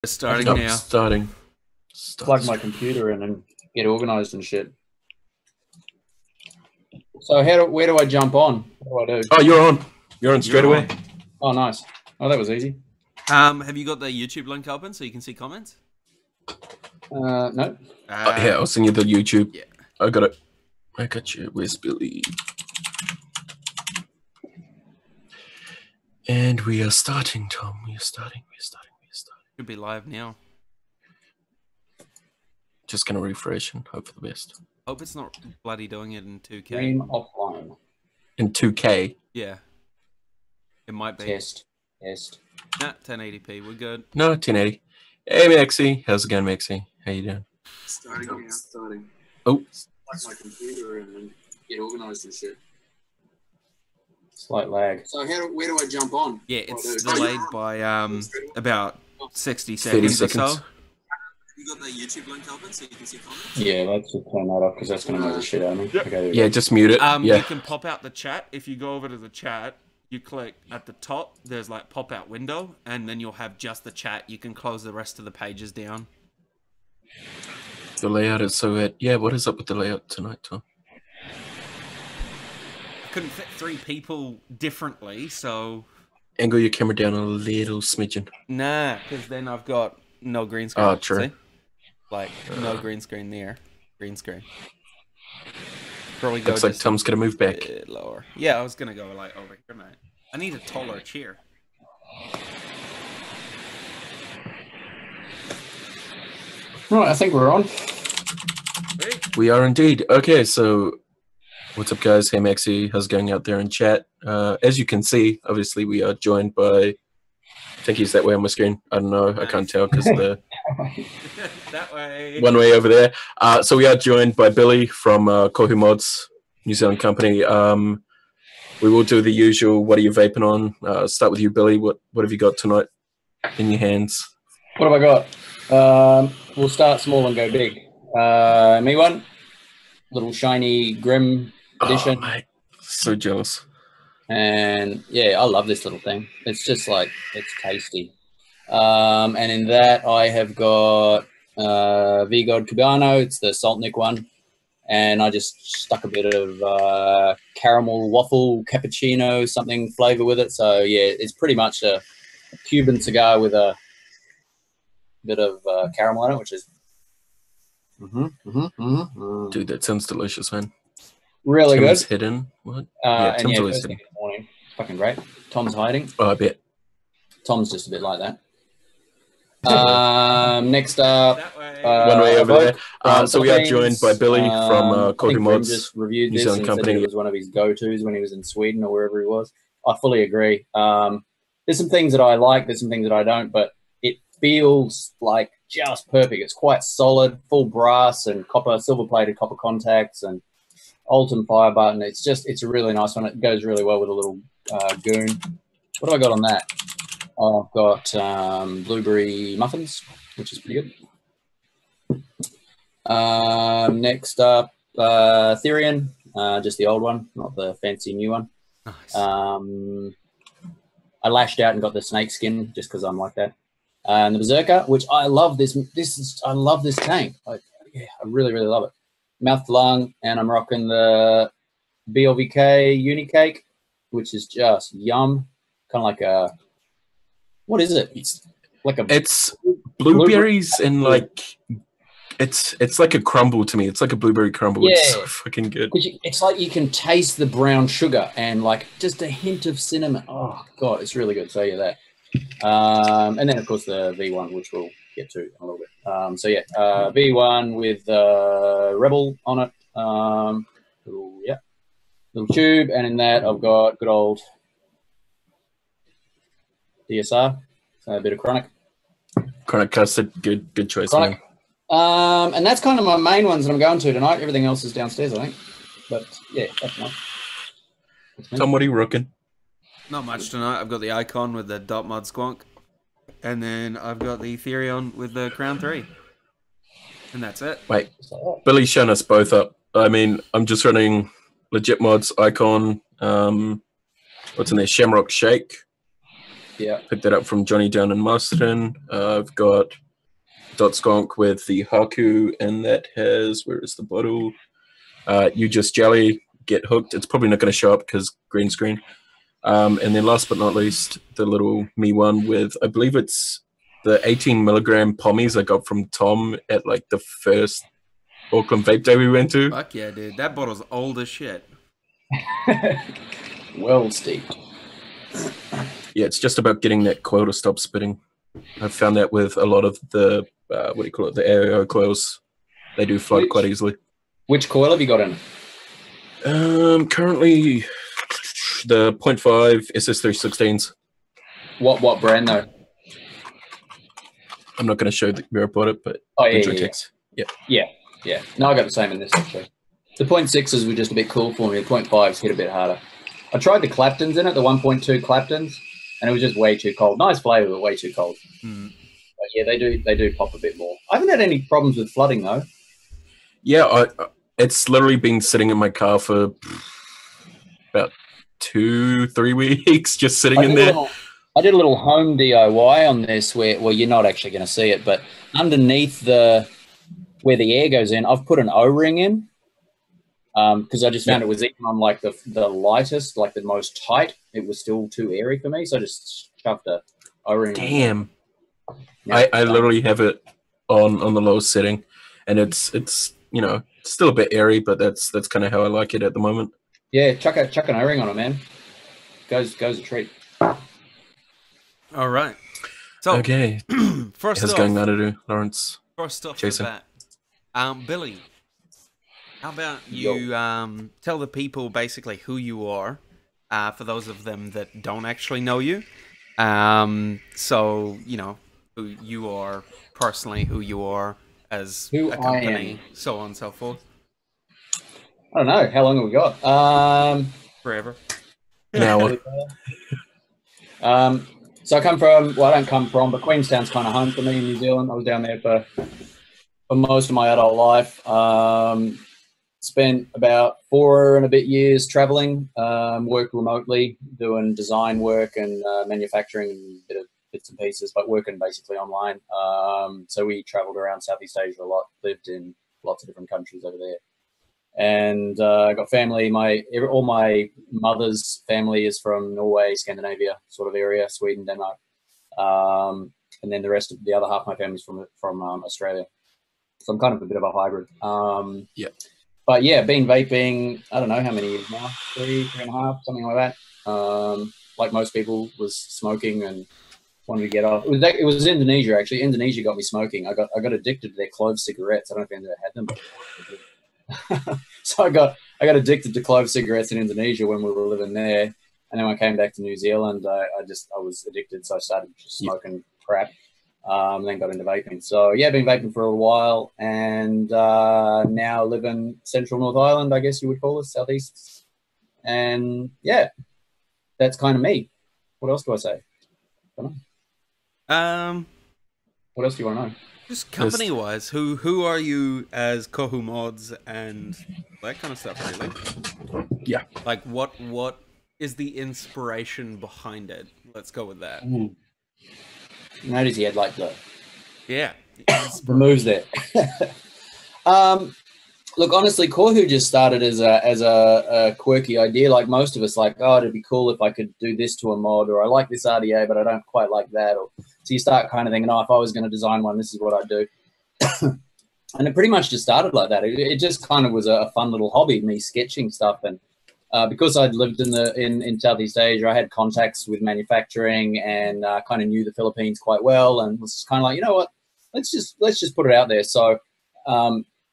We're starting Nope, now. Starting. Plug my computer in and get organized and shit. So where do I jump on? What do I do? Oh, you're on. You're on straight away. Oh, nice. Oh, that was easy. Have you got the YouTube link open so you can see comments? No. Yeah, I'll send you the YouTube. Yeah. I got it. I got you. Where's Billy? And we are starting, Tom. We are starting. Should be live now. Just gonna refresh and hope for the best. Hope it's not bloody doing it in 2K. Stream offline. In 2K. Yeah. It might be. Test. Nah, 1080p. We're good. No, 1080. Hey, Maxie. How's it going, Maxie? How you doing? Starting. Oh. Plug my computer in and get organized and shit. Slight lag. So where do I jump on? Yeah, it's delayed by about 60 seconds, 30 seconds. or so. You got the YouTube link open so you can see comments? Yeah, let's just turn that off because that's going to make the shit out of me. Yep. Okay, Yeah, just mute it. You Yeah. can pop out the chat. If you go over to the chat, you click at the top, there's like pop out window, and then you'll have just the chat. You can close the rest of the pages down. The layout is so bad. Yeah, what is up with the layout tonight, Tom? I couldn't fit 3 people differently, so... Angle your camera down a little smidgen. Nah, because then I've got no green screen. Oh, true. See? Like, no green screen there. Green screen. Probably go Looks like just Tom's gonna move back. a bit lower. Yeah, I was gonna go like over here, mate. I need a taller chair. Right, I think we're on. We are indeed. Okay, so what's up, guys? Hey, Maxie. How's it going out there in chat? As you can see, obviously, we are joined by... I think he's that way on my screen. I don't know. I can't tell because the... That way. One way over there. So we are joined by Billy from Kohu Mods, New Zealand company. We will do the usual, what are you vaping on? Start with you, Billy. What have you got tonight in your hands? What have I got? We'll start small and go big. Me one. Little shiny Grim edition. Oh, mate. So jealous. And yeah, I love this little thing. It's just like, it's tasty. And in that, I have got V-God Cubano. It's the Saltnik one. And I just stuck a bit of caramel waffle cappuccino, something flavor with it. So yeah, it's pretty much a Cuban cigar with a bit of caramel in it, which is Dude, that sounds delicious, man. really Tim's good. hidden. What? And Tim's yeah, always first thing hidden. in the morning, fucking great. Tom's hiding. Oh, I bet. Tom's just a bit like that. Next up, That way. One way over there. from So we are Philippines. joined by Billy from I Kohu think Grim Mods. just reviewed New this Zealand and company. said it was one of his go-tos when he was in Sweden or wherever he was. I fully agree. There's some things that I like, there's some things that I don't, but it feels like just perfect. It's quite solid, full brass and copper, silver-plated copper contacts and Alton fire button. It's a really nice one. It goes really well with a little goon. What have I got on that? I've got blueberry muffins, which is pretty good. Next up, Therian, just the old one, not the fancy new one. Nice. I lashed out and got the snake skin just because I'm like that. And the Berserker, which I love this. I love this tank. I really, really love it. Mouth to lung, and I'm rocking the BLVK Uni Cake, which is just yum. Kind of like a, what is it? It's like a. It's blueberries and like it's like a crumble to me. It's like a blueberry crumble. Yeah. It's so fucking good. It's like you can taste the brown sugar and like just a hint of cinnamon. Oh god, it's really good. So yeah, that. And then of course the V1, which we'll get to in a little bit. So yeah, V1 with Rebel on it. Little tube, and in that I've got good old DSR. So a bit of chronic. Chronic custard, good choice, Chronic. man. And that's kind of my main ones that I'm going to tonight. Everything else is downstairs, I think. But yeah, that's nice. Tom, what are you rocking? Not much tonight. I've got the Icon with the Dot Mod Squonk. And then I've got the Therion with the Crown 3. And that's it. Wait, Billy's shown us both up. I mean, I'm just running legit mods, Icon, what's in there, Shamrock Shake, Yeah. Picked that up from Johnny down in Masterton. I've got Dot Skunk with the Haku, and that has, where is the bottle? You Just Jelly, Get Hooked. It's probably not going to show up because green screen. And then last but not least, the little me one with, I believe it's the 18 milligram pommies I got from Tom at like the first Auckland Vape Day we went to. Fuck yeah, dude. That bottle's old as shit. Well steeped. Yeah, it's just about getting that coil to stop spitting. I've found that with a lot of the, what do you call it, the AO coils. They do float quite easily. Which coil have you got in? Currently, the 0.5 SS316s. What brand though? I'm not going to show where I bought it, but Oh, yeah, Introtex. Yeah. No, I got the same in this actually. The 0.6s were just a bit cool for me. The 0.5s hit a bit harder. I tried the Claptons in it, the 1.2 Claptons, and it was just way too cold. Nice flavour, but way too cold. But yeah, they do pop a bit more. I haven't had any problems with flooding though. Yeah, it's literally been sitting in my car for about 2-3 weeks, just sitting in there. I did a little home DIY on this where, well, you're not actually going to see it, but underneath where the air goes in, I've put an O-ring in because I just found it was even on like the lightest, like the most tight. It was still too airy for me, so I just shoved a O-ring. Damn. I literally have it on the lowest setting, and it's you know, it's still a bit airy, but that's kind of how I like it at the moment. Yeah, chuck an O-ring on it, man. Goes a treat. All right. So okay, first how's off, going, Anaru, Lawrence? First off, Jason. that, Billy, how about you tell the people basically who you are, for those of them that don't actually know you. So you know who you are personally, who you are as a company, so on and so forth. I don't know. How long have we got? Forever. An hour. So I come from, well, I don't come from, but Queenstown's kind of home for me in New Zealand. I was down there for most of my adult life. Spent about 4 and a bit years traveling, worked remotely, doing design work and manufacturing and a bit of bits and pieces, but working basically online. So we traveled around Southeast Asia a lot, lived in lots of different countries over there. And I got family. All my mother's family is from Norway, Scandinavia sort of area, Sweden, Denmark, and then the rest of the other half of my family's from Australia. So I'm kind of a bit of a hybrid. Yeah. But yeah, been vaping. I don't know how many years now, 3.5, something like that. Like most people, was smoking and wanted to get off. It was Indonesia actually. Indonesia got me smoking. I got addicted to their clove cigarettes. I don't know if anyone had them before. So I got addicted to clove cigarettes in Indonesia when we were living there, and then when I came back to New Zealand, I was addicted, so I started just smoking crap. Then got into vaping. So yeah, been vaping for a while, and now live in Central North Island, I guess you would call it, southeast. And yeah, that's kind of me. What else do I say? I don't know. What else do you want to know? Just company-wise, who are you as Kohu mods and that kind of stuff, really? Yeah. Like, what is the inspiration behind it? Let's go with that. Notice he had like the moves there. Look, honestly, Kohu just started as a quirky idea, like most of us. Like, oh, it'd be cool if I could do this to a mod, or I like this RDA, but I don't quite like that. Or so you start kind of thinking, oh, if I was going to design one, this is what I'd do. And it pretty much just started like that. It just kind of was a fun little hobby, me sketching stuff. And because I'd lived in Southeast Asia, I had contacts with manufacturing and kind of knew the Philippines quite well, and was kind of like, you know what, let's just put it out there. So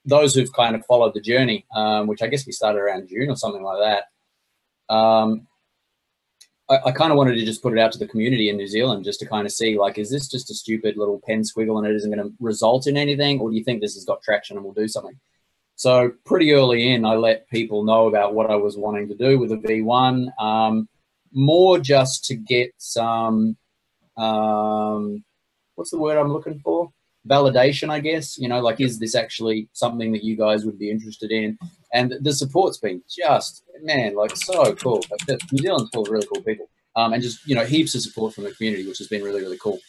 those who've kind of followed the journey, which I guess we started around June or something like that, I kind of wanted to just put it out to the community in New Zealand just to kind of see, like, is this just a stupid little pen squiggle and it isn't going to result in anything, or do you think this has got traction and will do something? So pretty early in, I let people know about what I was wanting to do with the V1, more just to get some, what's the word I'm looking for? Validation, I guess. You know, like, is this actually something that you guys would be interested in? And the support's been just, man, like, so cool. Like, New Zealand's full of really cool people. and just, you know, heaps of support from the community, which has been really, really cool.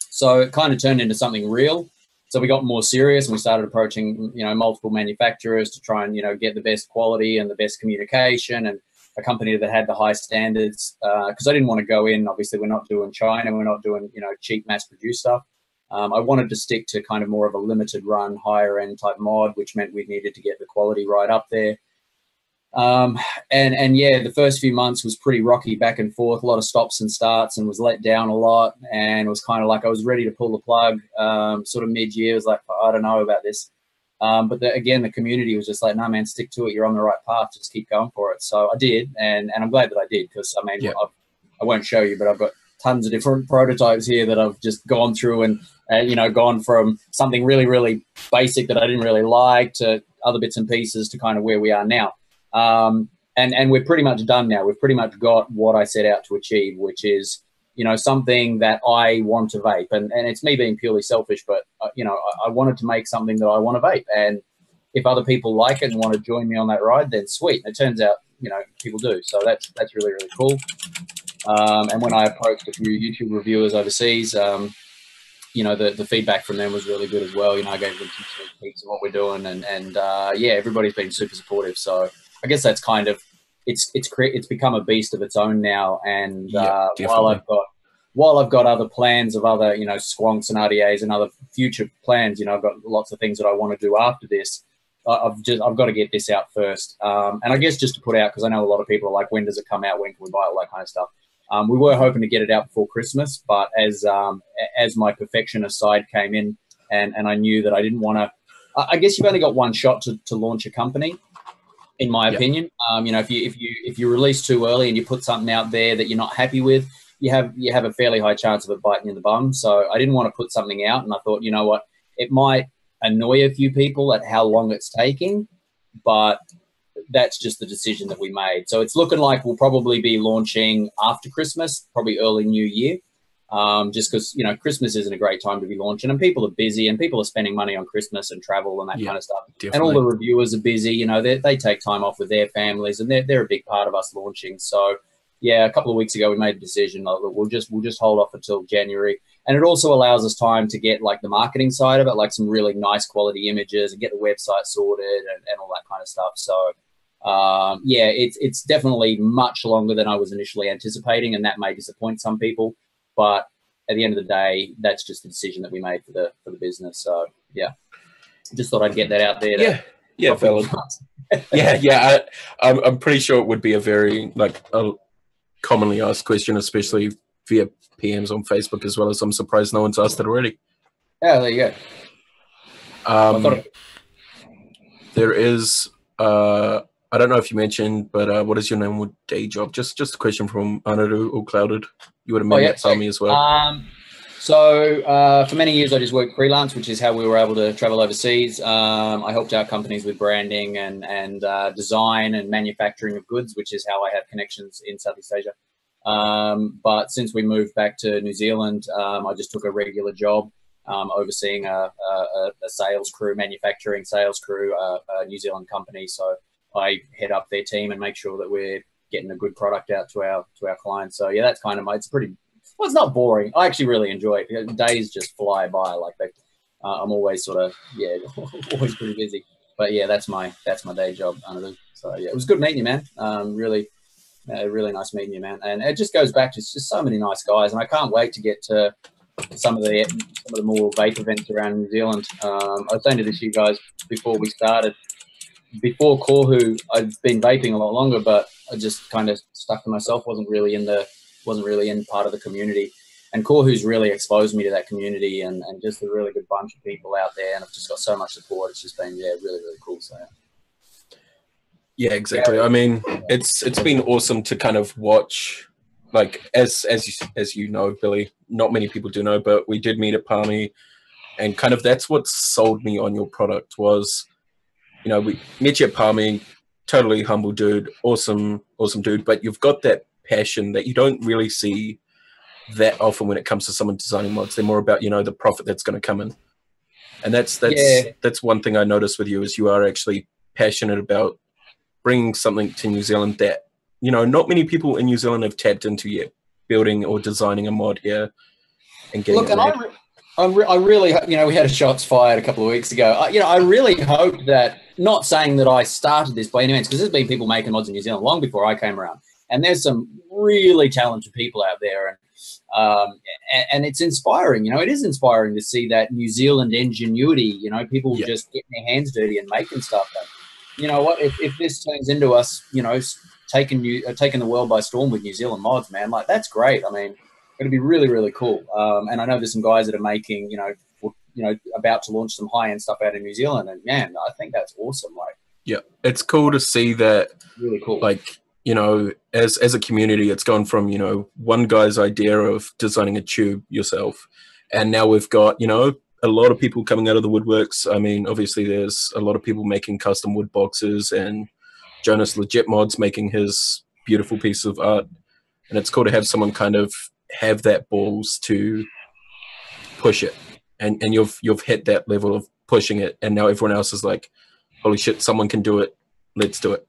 So it kind of turned into something real. So we got more serious and we started approaching, you know, multiple manufacturers to try and, you know, get the best quality and the best communication, and a company that had the high standards, because I didn't want to go in. Obviously, we're not doing China. We're not doing, you know, cheap mass-produced stuff. I wanted to stick to kind of more of a limited run, higher end type mod, which meant we needed to get the quality right up there. And yeah, the first few months was pretty rocky, back and forth, a lot of stops and starts, and was let down a lot. And it was kind of like I was ready to pull the plug, sort of mid-year. I was like, I don't know about this. But again, the community was just like, no, man, stick to it. You're on the right path. Just keep going for it. So I did, and I'm glad that I did, because, I mean, I won't show you, but I've got tons of different prototypes here that I've just gone through and you know, gone from something really, really basic that I didn't really like to other bits and pieces to kind of where we are now. And we're pretty much done now. We've pretty much got what I set out to achieve, which is, you know, something that I want to vape. And it's me being purely selfish, but, you know, I wanted to make something that I want to vape. And if other people like it and want to join me on that ride, then sweet. And it turns out, you know, people do. So that's really, really cool. And when I approached a few YouTube reviewers overseas, you know, the feedback from them was really good as well. You know, I gave them some sneak peeks of what we're doing, and yeah, everybody's been super supportive. So I guess that's kind of, it's become a beast of its own now. And while I've got other plans of other, you know, squonks and RDAs and other future plans, you know, I've got lots of things that I want to do after this. I've got to get this out first. And I guess just to put out, because I know a lot of people are like, when does it come out? When can we buy it? All that kind of stuff. We were hoping to get it out before Christmas, but as my perfectionist side came in, and I knew that I didn't want to, I guess you've only got one shot to launch a company, in my opinion. You know, if you release too early and you put something out there that you're not happy with, you have a fairly high chance of it biting you in the bum. So I didn't want to put something out, and I thought, you know what, it might annoy a few people at how long it's taking, but that's just the decision that we made. So it's looking like we'll probably be launching after Christmas, probably early New Year, just because, you know, Christmas isn't a great time to be launching, and people are busy, and people are spending money on Christmas and travel and that kind of stuff. Definitely. And all the reviewers are busy. You know, they take time off with their families, and they're a big part of us launching. So yeah, a couple of weeks ago we made a decision that we'll just hold off until January. And it also allows us time to get like the marketing side of it, like some really nice quality images, and get the website sorted and all that kind of stuff. So yeah, it's definitely much longer than I was initially anticipating, and that may disappoint some people. But at the end of the day, that's just the decision that we made for the business. So yeah, just thought I'd get that out there. Yeah, valid. I'm pretty sure it would be a very a commonly asked question, especially via PMs on Facebook as well, as I'm surprised no one's asked it already. Yeah, there you go. There is, I don't know if you mentioned, but what is your name with day job? Just a question from Anaru or Clouded. You would have meant that to me as well. So for many years, I just worked freelance, which is how we were able to travel overseas. I helped out companies with branding and design and manufacturing of goods, which is how I have connections in Southeast Asia. But since we moved back to New Zealand, I just took a regular job overseeing a sales crew, manufacturing sales crew, a New Zealand company. So I head up their team and make sure that we're getting a good product out to our clients. So yeah, that's kind of it's pretty. Well, it's not boring. I actually really enjoy it. Days just fly by. Like I'm always sort of always pretty busy. But yeah, that's my day job. So yeah, it was good meeting you, man. Really nice meeting you, man. And it just goes back to just so many nice guys, and I can't wait to get to some of the more vape events around New Zealand. I was saying to this you guys before we started. Before Kohu, I'd been vaping a lot longer, but I just kind of stuck to myself. wasn't really in part of the community. And Kohu's really exposed me to that community and just a really good bunch of people out there. And I've just got so much support. It's just been really, really cool. So yeah, exactly. I mean, it's been awesome to kind of watch. Like as you know, Billy, not many people do know, but we did meet at Palmy, and kind of that's what sold me on your product was. You know, we met you at Palmy, totally humble dude, awesome dude, but you've got that passion that you don't really see that often when it comes to someone designing mods. They're more about, you know, the profit that's going to come in. And that's one thing I noticed with you is you are actually passionate about bringing something to New Zealand that you know, not many people in New Zealand have tapped into yet, building or designing a mod here and getting it made. I really, you know, we had a shots fired a couple of weeks ago. You know, I really hope that, not saying that I started this by any means, because there's been people making mods in New Zealand long before I came around, and there's some really talented people out there, and it's inspiring. You know, it is inspiring to see that New Zealand ingenuity. You know, people just getting their hands dirty and making stuff. And you know what? If this turns into us, you know, taking the world by storm with New Zealand mods, man, like that's great. I mean, it'd be really, really cool. And I know there's some guys that are making, you know, about to launch some high-end stuff out in New Zealand, and man, I think that's awesome. Like, yeah, it's cool to see that. Really cool. Like, you know, as a community, it's gone from, you know, one guy's idea of designing a tube yourself, and now we've got, you know, a lot of people coming out of the woodworks. I mean, obviously, there's a lot of people making custom wood boxes, and Jonas Legit Mods making his beautiful piece of art, and it's cool to have someone kind of have that balls to push it, and you've hit that level of pushing it, and now everyone else is like, holy shit, someone can do it, let's do it.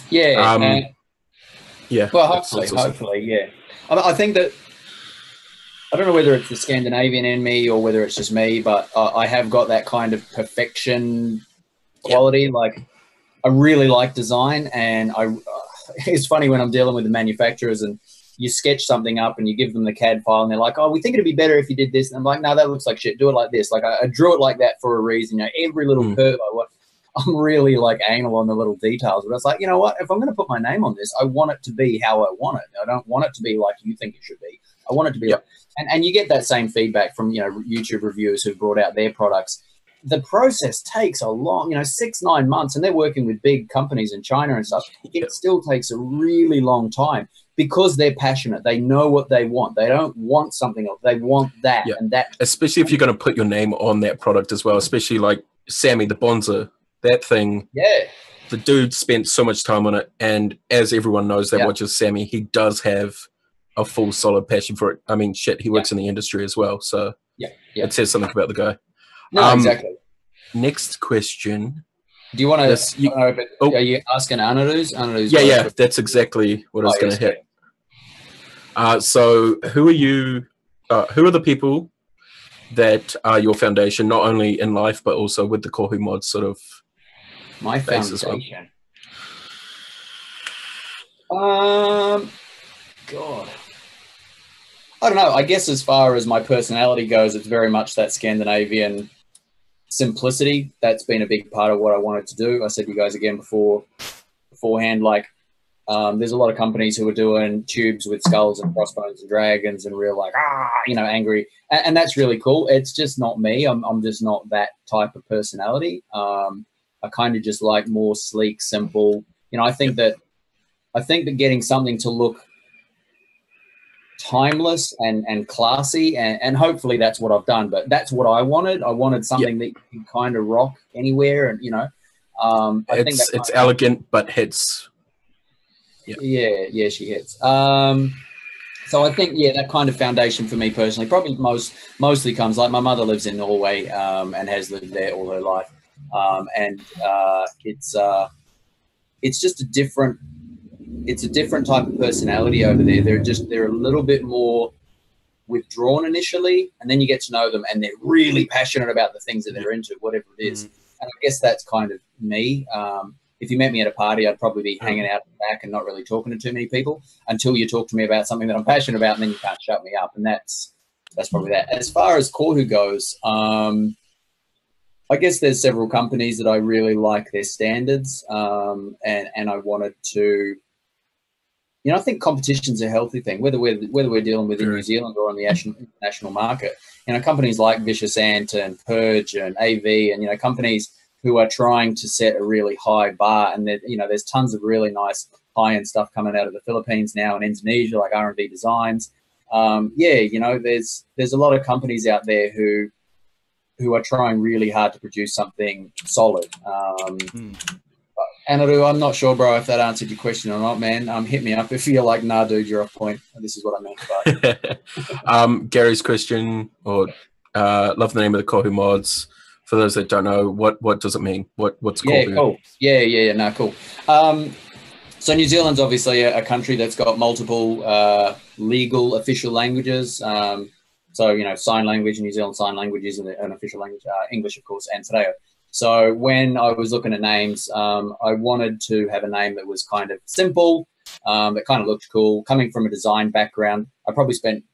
Yeah. Yeah. Well, hopefully, yeah. I think that, I don't know whether it's the Scandinavian in me or whether it's just me, but I have got that kind of perfection quality. Like, I really like design, and it's funny when I'm dealing with the manufacturers and you sketch something up and you give them the CAD file and they're like, oh, we think it'd be better if you did this. And I'm like, no, that looks like shit. Do it like this. Like, I drew it like that for a reason. You know, every little curve I'm really like anal on the little details, but it's like, you know what, if I'm going to put my name on this, I want it to be how I want it. I don't want it to be like you think it should be. I want it to be like, and you get that same feedback from, you know, YouTube reviewers who've brought out their products. The process takes a long, you know, 6-9 months, and they're working with big companies in China and stuff. It still takes a really long time because they're passionate. They know what they want. They don't want something else. They want that and that. Especially if you're going to put your name on that product as well, especially like Sammy the Bonza. That thing, the dude spent so much time on it, and as everyone knows that watches Sammy, he does have a full solid passion for it. I mean, shit, he works in the industry as well, so it says something about the guy. No, exactly. Next question. Do you want to? Are you asking Anaru's? Yeah, that's exactly what I was going to hit. So, who are you? Who are the people that are your foundation, not only in life but also with the Kohu mods sort of? My foundation. God. I don't know. I guess as far as my personality goes, it's very much that Scandinavian simplicity. That's been a big part of what I wanted to do. I said to you guys again beforehand, like, there's a lot of companies who are doing tubes with skulls and crossbones and dragons and real like, you know, angry. And that's really cool. It's just not me. I'm just not that type of personality. I kind of just like more sleek, simple. You know, I think that getting something to look timeless and classy, and hopefully that's what I've done. But that's what I wanted. I wanted something that you can kind of rock anywhere, and you know, I think it's elegant but hits. Yeah, she hits. So I think that kind of foundation for me personally probably mostly comes, like, my mother lives in Norway and has lived there all her life. It's just a different type of personality over there. They're a little bit more withdrawn initially, and then you get to know them and they're really passionate about the things that they're into, whatever it is. And I guess that's kind of me. If you met me at a party, I'd probably be hanging out in the back and not really talking to too many people until you talk to me about something that I'm passionate about, and then you can't shut me up. And that's probably that. As far as Kohu goes, I guess there's several companies that I really like their standards, and I wanted to, you know, I think competition's a healthy thing, whether we're dealing with in New Zealand or on the international market. You know, companies like Vicious Ant and Purge and AV, and, you know, companies who are trying to set a really high bar, and you know, there's tons of really nice high-end stuff coming out of the Philippines now and Indonesia, like R&V Designs. You know, there's a lot of companies out there who are trying really hard to produce something solid. Anaru, I'm not sure, bro, if that answered your question or not, man. Hit me up if you're like, nah, dude, you're off point. This is what I meant. But Gary's question, or love the name of the Kohu mods. For those that don't know, what does it mean? What's Kohu? Cool. Yeah, no, cool. So New Zealand's obviously a country that's got multiple legal official languages. So, you know, sign language, New Zealand Sign Language is an official language, English, of course, and Te Reo. So when I was looking at names, I wanted to have a name that was kind of simple, that kind of looked cool. Coming from a design background, I probably spent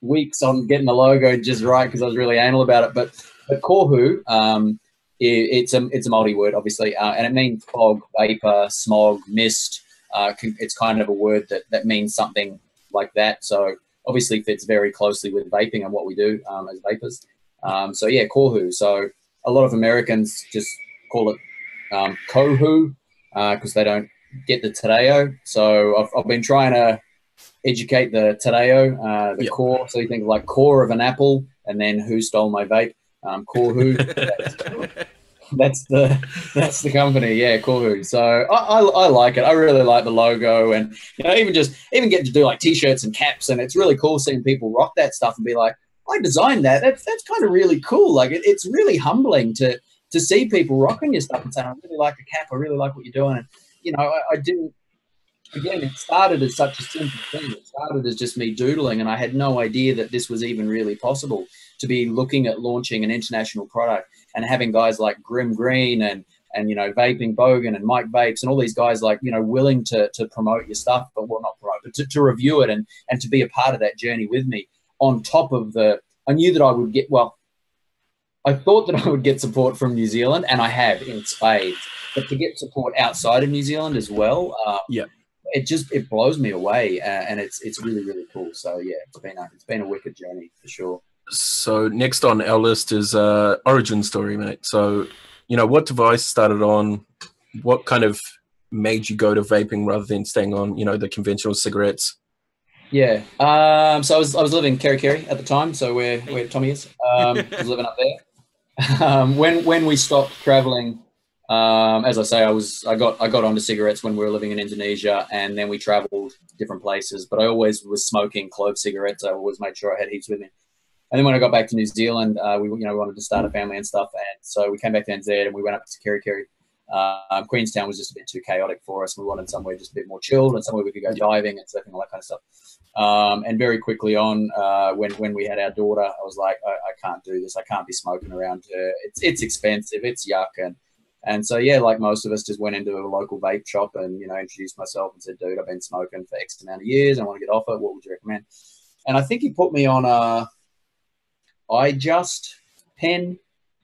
weeks on getting the logo just right because I was really anal about it. But Kohu, it's a Māori word, obviously, and it means fog, vapor, smog, mist. It's kind of a word that means something like that. So obviously fits very closely with vaping and what we do as vapors. So yeah, Kohu. So a lot of Americans just call it Kohu because they don't get the Te Reo. So I've been trying to educate the Te Reo, the core. So you think like core of an apple, and then who stole my vape? Kohu. That's the company, yeah, Kohu. So I like it. I really like the logo, and you know, even get to do like t-shirts and caps, and it's really cool seeing people rock that stuff and be like, I designed that. That's kind of really cool. Like it's really humbling to see people rocking your stuff and saying, I really like the cap. I really like what you're doing. And you know, I didn't. Again, it started as such a simple thing. It started as just me doodling, and I had no idea that this was even really possible to be looking at launching an international product and having guys like Grim Green and you know, Vaping Bogan and Mike Vapes and all these guys like, you know, willing to promote your stuff, but well, not promote, but to review it and to be a part of that journey with me. On top of I knew that I would get, well, I thought that I would get support from New Zealand, and I have in spades, but to get support outside of New Zealand as well, it blows me away, and it's really, really cool. So yeah, it's been a wicked journey for sure. So next on our list is origin story, mate. So, you know, what device started on? What kind of made you go to vaping rather than staying on, you know, the conventional cigarettes? Yeah. So I was living in Kerikeri at the time. So where Tommy is, I was living up there. When we stopped traveling, as I say, I got onto cigarettes when we were living in Indonesia, and then we traveled different places. But I always was smoking clove cigarettes. I always made sure I had heaps with me. And then when I got back to New Zealand, we wanted to start a family and stuff, and so we came back to NZ and we went up to Kerikeri. Queenstown was just a bit too chaotic for us. We wanted somewhere just a bit more chilled and somewhere we could go diving and surfing, all that kind of stuff. And very quickly on, when we had our daughter, I was like, I can't do this. I can't be smoking around her. It's expensive. It's yuck. And so, yeah, like most of us, just went into a local vape shop and, you know, introduced myself and said, dude, I've been smoking for X amount of years. I want to get off it. What would you recommend? And I think he put me on a iJust pen,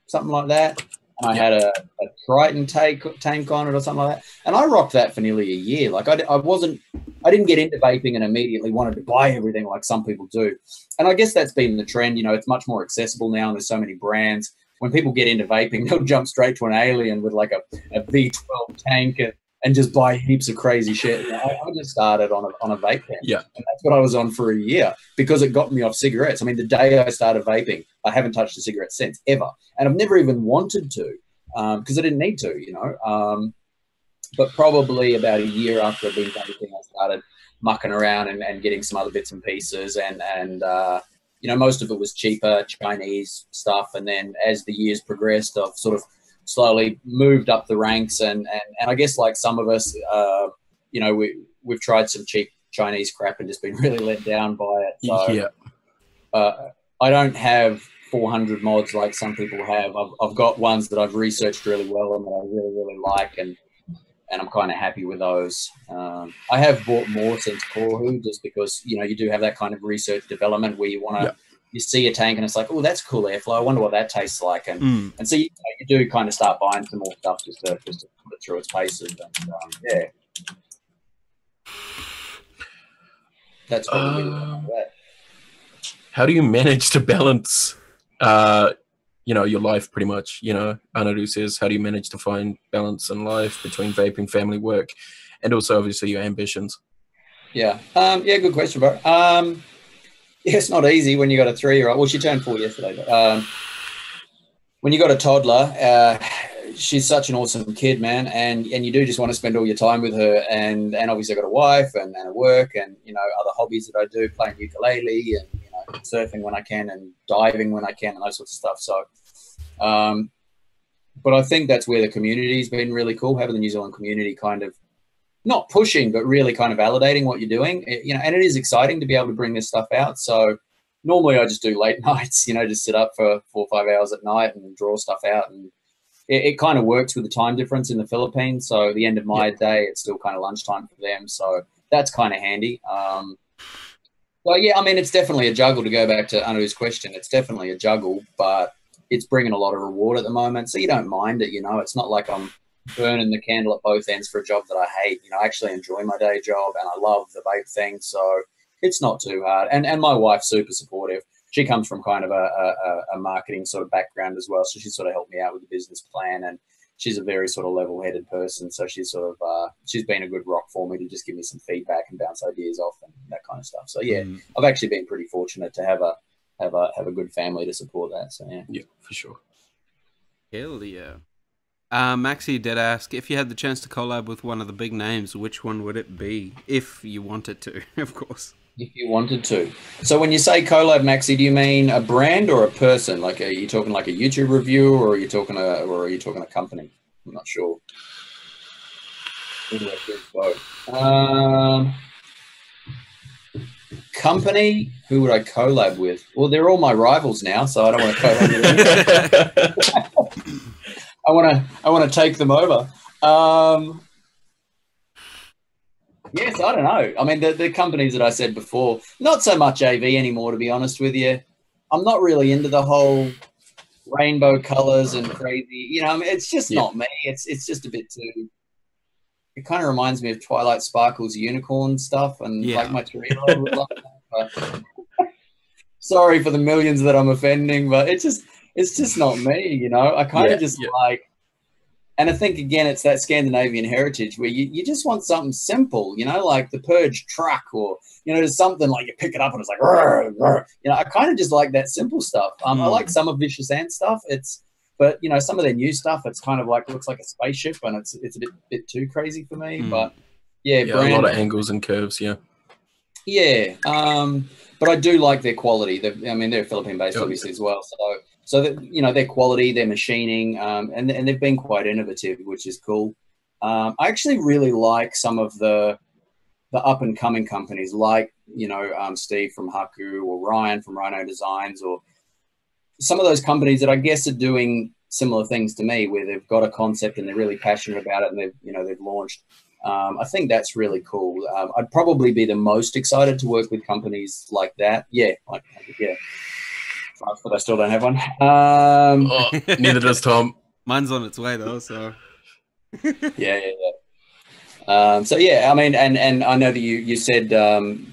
something like that. And I had a Triton tank on it or something like that. And I rocked that for nearly a year. Like I didn't get into vaping and immediately wanted to buy everything like some people do. And I guess that's been the trend. You know, it's much more accessible now and there's so many brands. When people get into vaping, they'll jump straight to an Alien with like a V12 tank and just buy heaps of crazy shit. I just started on a vape pen. Yeah. And that's what I was on for a year because it got me off cigarettes. I mean, the day I started vaping, I haven't touched a cigarette since, ever. And I've never even wanted to because I didn't need to, you know. But probably about a year after I've been vaping, I started mucking around and getting some other bits and pieces. And you know, most of it was cheaper Chinese stuff. And then as the years progressed, I've sort of slowly moved up the ranks. And I guess like some of us, you know, we've tried some cheap Chinese crap and just been really let down by it. So, yeah. I don't have 400 mods like some people have. I've got ones that I've researched really well and that I really, really like, and I'm kind of happy with those. I have bought more since Kohu just because, you know, you do have that kind of research development where you want to, you see a tank and it's like, oh, that's cool airflow. I wonder what that tastes like. And so you do kind of start buying some more stuff just to put it through its paces. And, yeah. That's probably that. How do you manage to balance, you know, your life pretty much? You know, Anaru says, how do you manage to find balance in life between vaping, family, work, and also obviously your ambitions? Yeah. Yeah, good question, bro. Yeah, it's not easy when you got a 3-year-old. Well, she turned 4 yesterday. But, when you got a toddler, she's such an awesome kid, man. And you do just want to spend all your time with her. And obviously I've got a wife and a work and, you know, other hobbies that I do, playing ukulele and, you know, surfing when I can and diving when I can and those sorts of stuff. So, but I think that's where the community's been really cool, having the New Zealand community kind of not pushing, but really kind of validating what you're doing. You know, and it is exciting to be able to bring this stuff out. So normally I just do late nights, you know, just sit up for 4 or 5 hours at night and draw stuff out. And it kind of works with the time difference in the Philippines. So at the end of my day, it's still kind of lunchtime for them. So that's kind of handy. So yeah, I mean, it's definitely a juggle. To go back to Anaru's question, it's definitely a juggle, but it's bringing a lot of reward at the moment. So you don't mind it, you know. It's not like I'm burning the candle at both ends for a job that I hate. You know, I actually enjoy my day job and I love the vape thing. So it's not too hard. And my wife's super supportive. She comes from kind of a marketing sort of background as well. So she sort of helped me out with the business plan, and she's a very sort of level-headed person. So she's sort of, she's been a good rock for me to just give me some feedback and bounce ideas off and that kind of stuff. So yeah, I've actually been pretty fortunate to have a good family to support that. So yeah, for sure. Hell yeah. Maxi did ask, if you had the chance to collab with one of the big names, which one would it be? If you wanted to, of course. If you wanted to. So when you say collab, Maxi, do you mean a brand or a person? Like, are you talking like a YouTube review, or are you talking a company? I'm not sure. Company, who would I collab with? Well, they're all my rivals now, so I don't want to collab with them. I want to take them over. Yes, I don't know. I mean, the companies that I said before, not so much AV anymore, to be honest with you. I'm not really into the whole rainbow colors and crazy, you know, I mean, it's just not me. It's just a bit too, it kind of reminds me of Twilight Sparkle's unicorn stuff, and like my 3-year-old would love that. But sorry for the millions that I'm offending, but it's just not me, you know. I kind of just like, and I think, again, it's that Scandinavian heritage where you just want something simple, you know, like the Purge truck, or, you know, there's something like you pick it up and it's like, rrr, rrr. You know, I kind of just like that simple stuff. I like some of Vicious Ant stuff. But, you know, some of their new stuff, it's kind of like, looks like a spaceship, and it's a bit too crazy for me. But, yeah, a lot of angles and curves, Yeah, but I do like their quality. I mean, they're Philippine-based, obviously, as well. So that, you know, their quality, their machining, and they've been quite innovative, which is cool. I actually really like some of the up-and-coming companies, like, you know, Steve from Haku, or Ryan from Rhino Designs, or some of those companies that I guess are doing similar things to me, where they've got a concept and they're really passionate about it, and they've launched. I think that's really cool. I'd probably be the most excited to work with companies like that. But I still don't have one. Neither does Tom. Mine's on its way though, so. So yeah, I mean, and I know that you said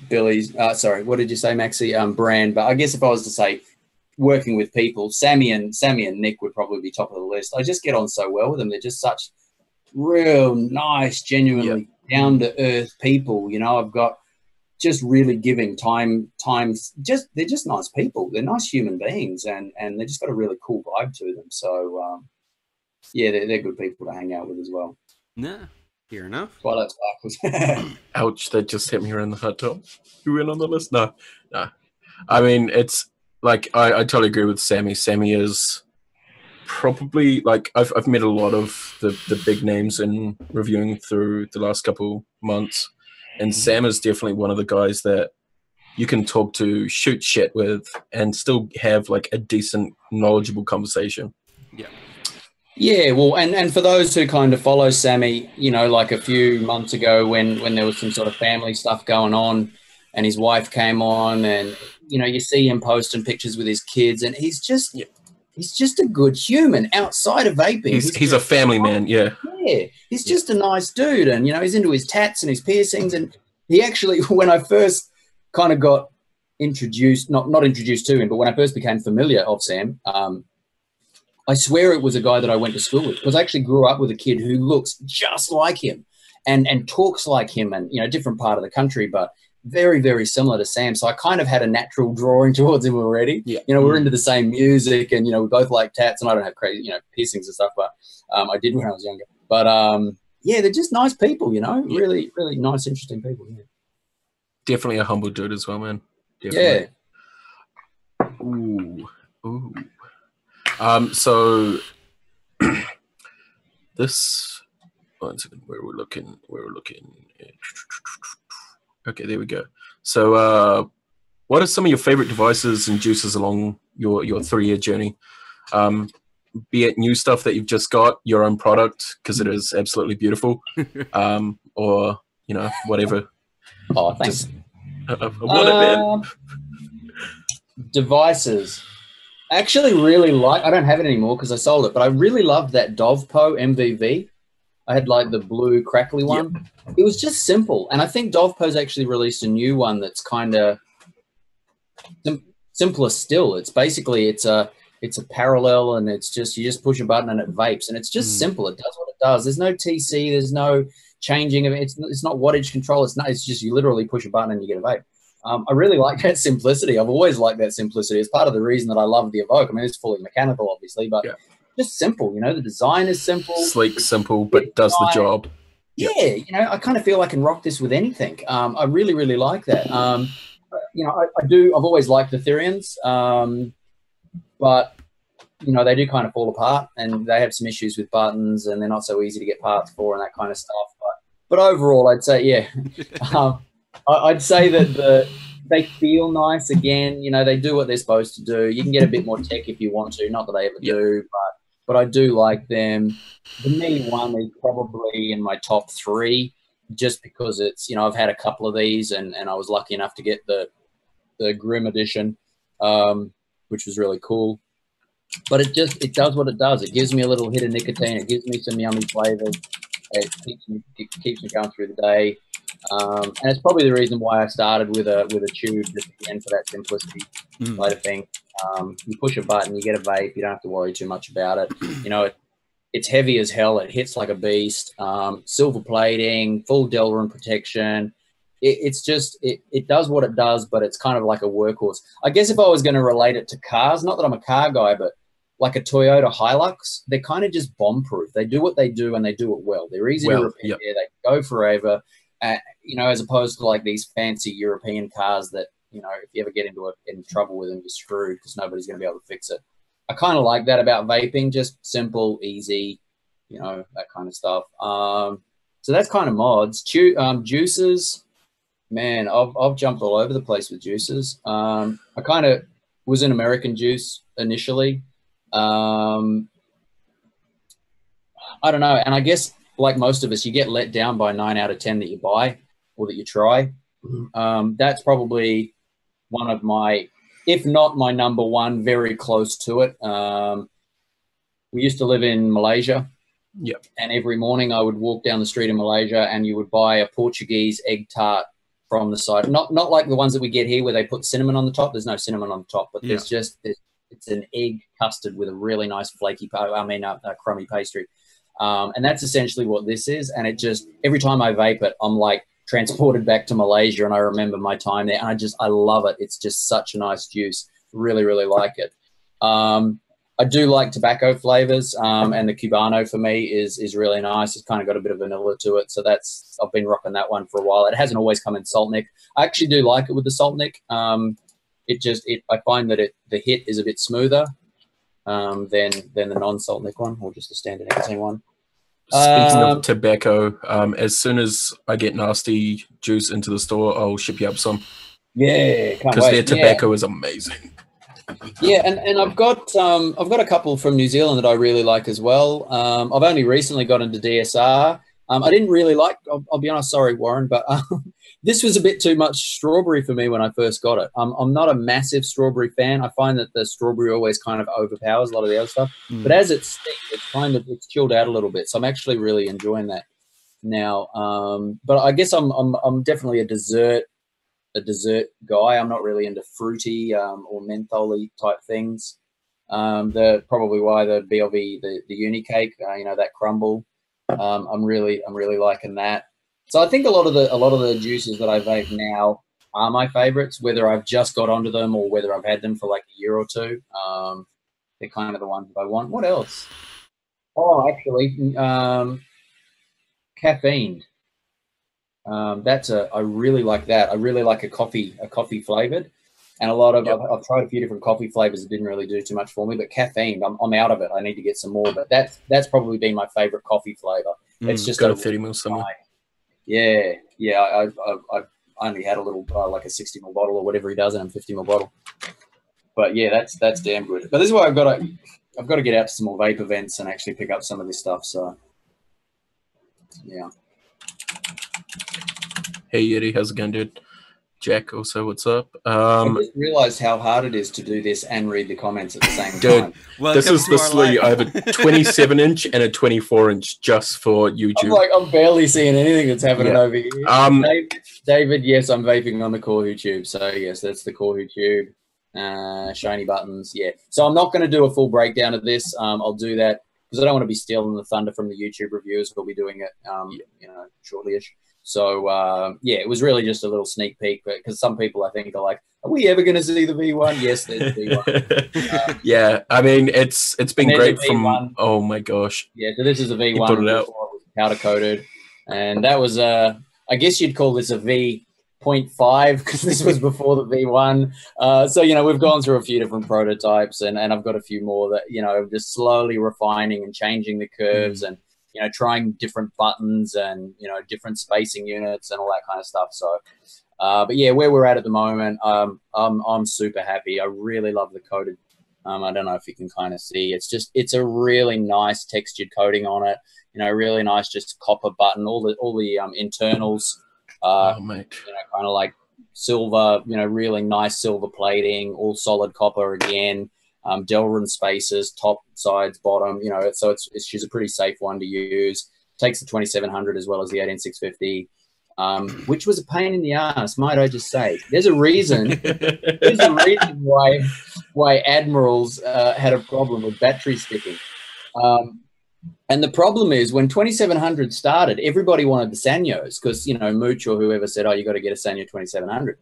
Billy's. Sorry, what did you say, Maxi? Brand. But I guess if I was to say working with people, Sammy and Nick would probably be top of the list. I just get on so well with them. They're just such real nice, genuinely down to earth people. You know, I've got just really giving time. They're just nice people. They're nice human beings, and they just got a really cool vibe to them. So yeah, they're good people to hang out with as well. Nah, fair enough. Twilight Sparkles. Ouch! That just hit me around the heart, Tom. Who went on the list? No. I mean, it's like I totally agree with Sammy. Sammy is probably, like, I've met a lot of the big names in reviewing through the last couple months, and Sam is definitely one of the guys that you can talk to, shoot shit with, and still have like a decent, knowledgeable conversation. Yeah, well, and for those who kind of follow Sammy, you know, like a few months ago when there was some sort of family stuff going on, and his wife came on, and, you know, you see him posting pictures with his kids, and he's just a good human outside of vaping. He's a family man, yeah. He's just a nice dude, and, you know, he's into his tats and his piercings, and he actually, when I first kind of got introduced, not introduced to him, but when I first became familiar of Sam, I swear it was a guy that I went to school with, because I actually grew up with a kid who looks just like him and talks like him, and, you know, different part of the country, but very, very similar to Sam. So I kind of had a natural drawing towards him already. You know, we're into the same music, and, you know, we both like tats, and I don't have crazy, you know, piercings and stuff, but I did when I was younger. But yeah, they're just nice people, you know, really, really nice, interesting people. Yeah. Definitely a humble dude as well, man. Definitely. Ooh. So this 1 second. Where we're looking. Okay, there we go. So, what are some of your favorite devices and juices along your 3-year journey? Be it new stuff that you've just got, your own product, because it is absolutely beautiful, or whatever. Oh, thanks. Just, what event? Devices. I actually really like. I don't have it anymore because I sold it, but I really loved that Dovpo MVV. I had like the blue crackly one. Yep. It was just simple, and I think Dovpo's actually released a new one that's kind of simpler still. It's basically it's a parallel, and it's just you just push a button and it vapes, and it's just simple. It does what it does. There's no TC. There's no changing of it. It's not wattage control. It's just you literally push a button and you get a vape. I really like that simplicity. I've always liked that simplicity. It's part of the reason that I love the Evoke. I mean, it's fully mechanical, obviously, but just simple. The design is simple, sleek, simple, but does the job. Yeah, I kind of feel I can rock this with anything. I really, really like that. I do. I've always liked the Therians, but they do kind of fall apart, and they have some issues with buttons, and they're not so easy to get parts for, and that kind of stuff. But overall, I'd say I'd say that they feel nice again. They do what they're supposed to do. You can get a bit more tech if you want to. Not that I ever do, but I do like them. The Mini one is probably in my top 3, just because it's I've had a couple of these, and I was lucky enough to get the Grim edition, which was really cool. But it does what it does. It gives me a little hit of nicotine. It gives me some yummy flavors. It keeps me going through the day. And it's probably the reason why I started with a tube, just again for that simplicity side of thing. You push a button, you get a vape. You don't have to worry too much about it. It's heavy as hell. It hits like a beast. Silver plating, full Delrin protection. It does what it does, but it's kind of like a workhorse. I guess if I was going to relate it to cars, not that I'm a car guy, but like a Toyota Hilux, they're kind of just bomb-proof. They do what they do, and they do it well. They're easy to repair. They go forever. As opposed to like these fancy European cars that, if you ever get into trouble with them, you're screwed because nobody's going to be able to fix it. I kind of like that about vaping, just simple, easy, that kind of stuff. So that's kind of mods. Juices, man, I've jumped all over the place with juices. I kind of was in American juice initially. I don't know. And I guess, like most of us, you get let down by 9 out of 10 that you buy or that you try. That's probably one of my, if not my number one, very close to it. We used to live in Malaysia. Yep. And every morning I would walk down the street in Malaysia, and you would buy a Portuguese egg tart from the side. Not like the ones that we get here where they put cinnamon on the top. There's no cinnamon on the top, but it's an egg custard with a really nice flaky, crummy pastry. And that's essentially what this is. And it just, every time I vape it, I'm like transported back to Malaysia, and I remember my time there, and I love it. It's just such a nice juice. Really, really like it. I do like tobacco flavors, and the Cubano for me is really nice. It's kind of got a bit of vanilla to it. So I've been rocking that one for a while. It hasn't always come in Salt Nick. I actually do like it with the Salt Nick. I find that the hit is a bit smoother than the non-Salt Nick one, or just the standard nicotine one. Speaking of tobacco, as soon as I get nasty juice into the store, I'll ship you up some. Yeah, because their tobacco is amazing. Yeah, and I've got a couple from New Zealand that I really like as well. I've only recently got into DSR. I didn't really like. I'll be honest, sorry, Warren, but this was a bit too much strawberry for me when I first got it. I'm not a massive strawberry fan. I find that the strawberry always kind of overpowers a lot of the other stuff. But as it's it's chilled out a little bit, so I'm actually really enjoying that now. But I guess I'm definitely a dessert guy. I'm not really into fruity or mentholy type things. Probably why the BLV, the uni cake, that crumble. I'm really liking that. So I think a lot of the juices that I vape now are my favorites, whether I've just got onto them or whether I've had them for like a year or two. They're kind of the ones that I want. What else? Oh, actually, caffeine. I really like that. I really like a coffee flavored, and I've tried a few different coffee flavors that didn't really do too much for me. But caffeine, I'm out of it. I need to get some more. But that's probably been my favorite coffee flavor. It's just got a 30 ml somewhere. Yeah. I only had a little like a 60 ml bottle or whatever he does in a 50 ml bottle. But yeah, that's damn good. But this is why I've got to get out to some more vape events and actually pick up some of this stuff. So yeah. Hey Yeti, how's it going, dude? Jack, also, what's up? I just realized how hard it is to do this and read the comments at the same time. Dude, this is the sleeve. I have a 27-inch and a 24-inch just for YouTube. I'm barely seeing anything that's happening over here. David, yes, I'm vaping on the Kohu tube. So yes, that's the Kohu tube. Shiny buttons, yeah. So I'm not going to do a full breakdown of this. I'll do that because I don't want to be stealing the thunder from the YouTube reviewers. We'll be doing it, shortly-ish. So, yeah, it was really just a little sneak peek, because some people, I think, are like, are we ever going to see the V1? Yes, there's the V1. Yeah, I mean, it's been great from, oh my gosh. Yeah, so this is a V1 before it was powder-coated. And that was, I guess you'd call this a V.5 because this was before the V1. So, we've gone through a few different prototypes, and I've got a few more that, just slowly refining and changing the curves and, trying different buttons and, different spacing units and all that kind of stuff. So, but yeah, where we're at the moment, I'm super happy. I really love the coated. I don't know if you can kind of see. It's a really nice textured coating on it. Really nice, just copper button. All the internals, kind of like silver. Really nice silver plating. All solid copper again. Delrin spaces, top, sides, bottom, so she's a pretty safe one to use. Takes the 2700 as well as the 18650, which was a pain in the ass, might I just say. There's a reason why Admirals had a problem with battery sticking. And the problem is when 2700 started, everybody wanted the Sanyos because, Mooch or whoever said, oh, you got to get a Sanyo 2700.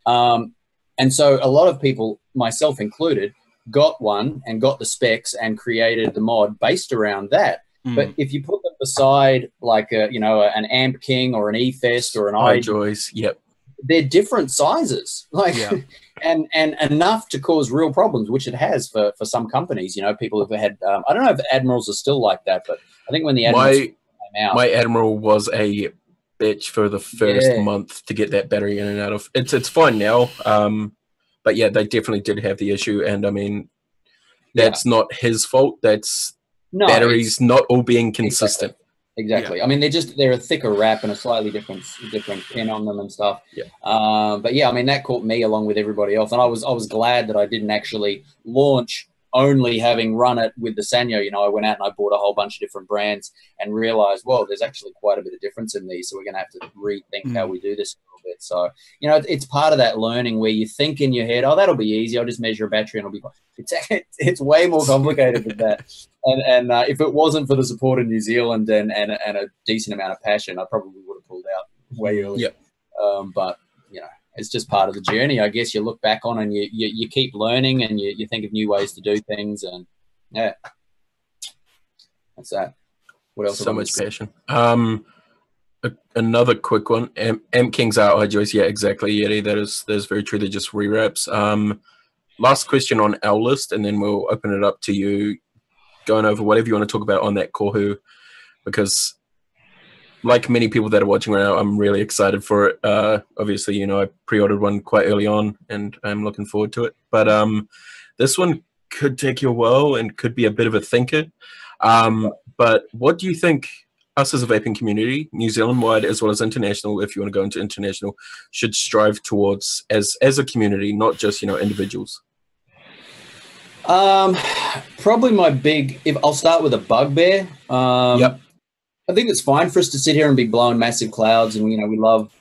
And so a lot of people, myself included, got one and got the specs and created the mod based around that. But if you put them beside like an Amp King or an E-Fest or an iJoyce, they're different sizes, and enough to cause real problems, which it has for some companies. People have had. I don't know if Admirals are still like that, but I think when the Admirals came out, my Admiral was a bitch for the first month to get that battery in and out of. It's fine now. But yeah, they definitely did have the issue, and I mean, that's not his fault. That's batteries not all being consistent. Exactly. Yeah. I mean, they're a thicker wrap and a slightly different pin on them and stuff. Yeah. But yeah, I mean, that caught me along with everybody else, and I was glad that I didn't actually launch only having run it with the Sanyo. I went out and I bought a whole bunch of different brands and realized, well, there's actually quite a bit of difference in these, so we're going to have to rethink how we do this a little bit. So, it's part of that learning where you think in your head, oh, that'll be easy. I'll just measure a battery and it'll be fine. It's way more complicated than that. And if it wasn't for the support of New Zealand and a decent amount of passion, I probably would have pulled out way earlier. But, it's just part of the journey. I guess you look back on and you keep learning and you think of new ways to do things. And, yeah, that's that. What else? So much passion. Another quick one. Amp King's out, iJoyce. Yeah, exactly, Yeti. That is very true. They're just rewraps. Last question on our list, and then we'll open it up to you going over whatever you want to talk about on that Kohu, because like many people that are watching right now, I'm really excited for it. Obviously, I pre-ordered one quite early on, and I'm looking forward to it. But this one could take you a while and could be a bit of a thinker. But what do you think us as a vaping community, New Zealand-wide as well as international, if you want to go into international, should strive towards as a community, not just, individuals? Probably I'll start with a bugbear. I think it's fine for us to sit here and be blowing massive clouds, and we love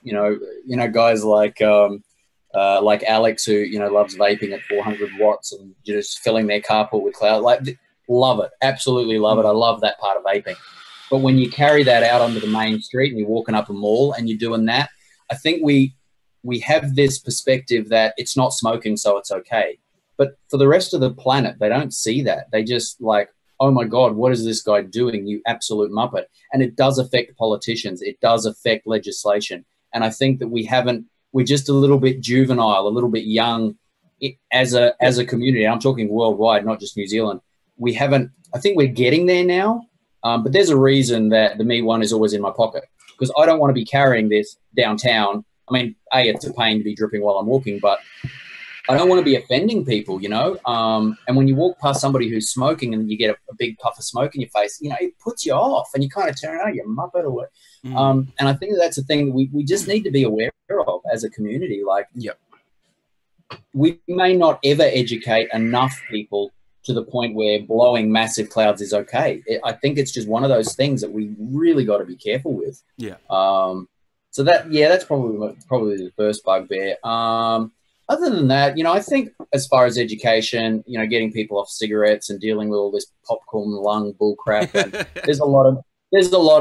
guys like Alex who loves vaping at 400 watts and just filling their carpool with cloud. Love it, absolutely love it. I love that part of vaping. But when you carry that out onto the main street and you're walking up a mall and you're doing that, I think we have this perspective that it's not smoking, so it's okay. But for the rest of the planet, they don't see that. They just like, oh my God, what is this guy doing, you absolute muppet? And it does affect politicians. It does affect legislation. And I think that we're just a little bit juvenile, a little bit young as a community. I'm talking worldwide, not just New Zealand. I think we're getting there now, But there's a reason that the Me One is always in my pocket, because I don't want to be carrying this downtown. I mean, it's a pain to be dripping while I'm walking, but I don't want to be offending people, you know. And when you walk past somebody who's smoking and you get a big puff of smoke in your face, you know, it puts you off, and you kind of turn, oh, you muppet or what. And I think that's a thing that we just need to be aware of as a community. Like, we may not ever educate enough people to the point where blowing massive clouds is okay. I think it's just one of those things that we really got to be careful with. So that's probably the first bugbear. Other than that, you know, I think as far as education, you know, getting people off cigarettes and dealing with all this popcorn lung bullcrap, and there's a lot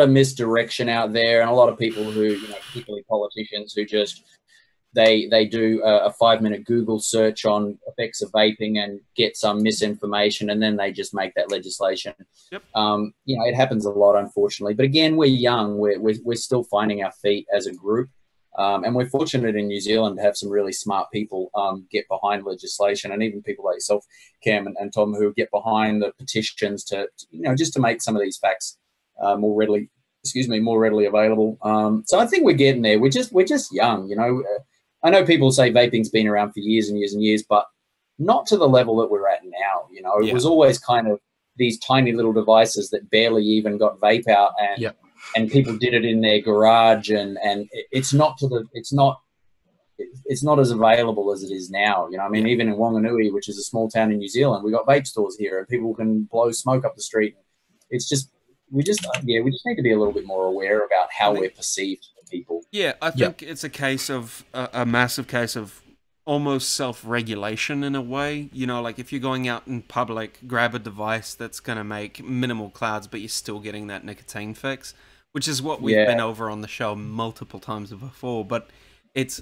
of misdirection out there, and a lot of people who, you know, particularly politicians who just they do a 5-minute Google search on effects of vaping and get some misinformation, and then they just make that legislation. You know, it happens a lot, unfortunately. But again, we're young. We're still finding our feet as a group. And we're fortunate in New Zealand to have some really smart people get behind legislation, and even people like yourself, Cam and Tom, who get behind the petitions to, you know, just to make some of these facts more readily available. So I think we're getting there. We're just young, you know. I know people say vaping's been around for years and years and years, but not to the level that we're at now. You know, it was always kind of these tiny little devices that barely even got vape out, and and people did it in their garage, and it's not as available as it is now. You know, I mean, even in Wanganui, which is a small town in New Zealand, we got vape stores here, and people can blow smoke up the street. It's just we just need to be a little bit more aware about how we're perceived to people. Yeah, I think it's a case of a massive case of almost self-regulation in a way. You know, like if you're going out in public, grab a device that's going to make minimal clouds, but you're still getting that nicotine fix, which is what we've been over on the show multiple times before. But it's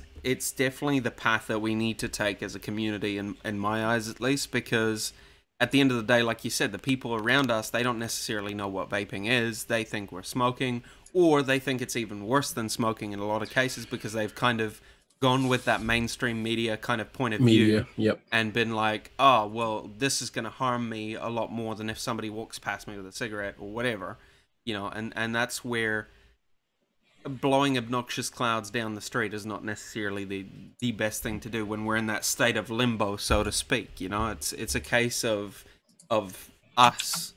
definitely the path that we need to take as a community, in my eyes at least, because at the end of the day, like you said, the people around us, they don't necessarily know what vaping is. They think we're smoking, or they think it's even worse than smoking in a lot of cases, because they've kind of gone with that mainstream media kind of point of view and been like, oh, well, this is going to harm me a lot more than if somebody walks past me with a cigarette or whatever, you know, and that's where blowing obnoxious clouds down the street is not necessarily the best thing to do when we're in that state of limbo, so to speak. You know, it's a case of us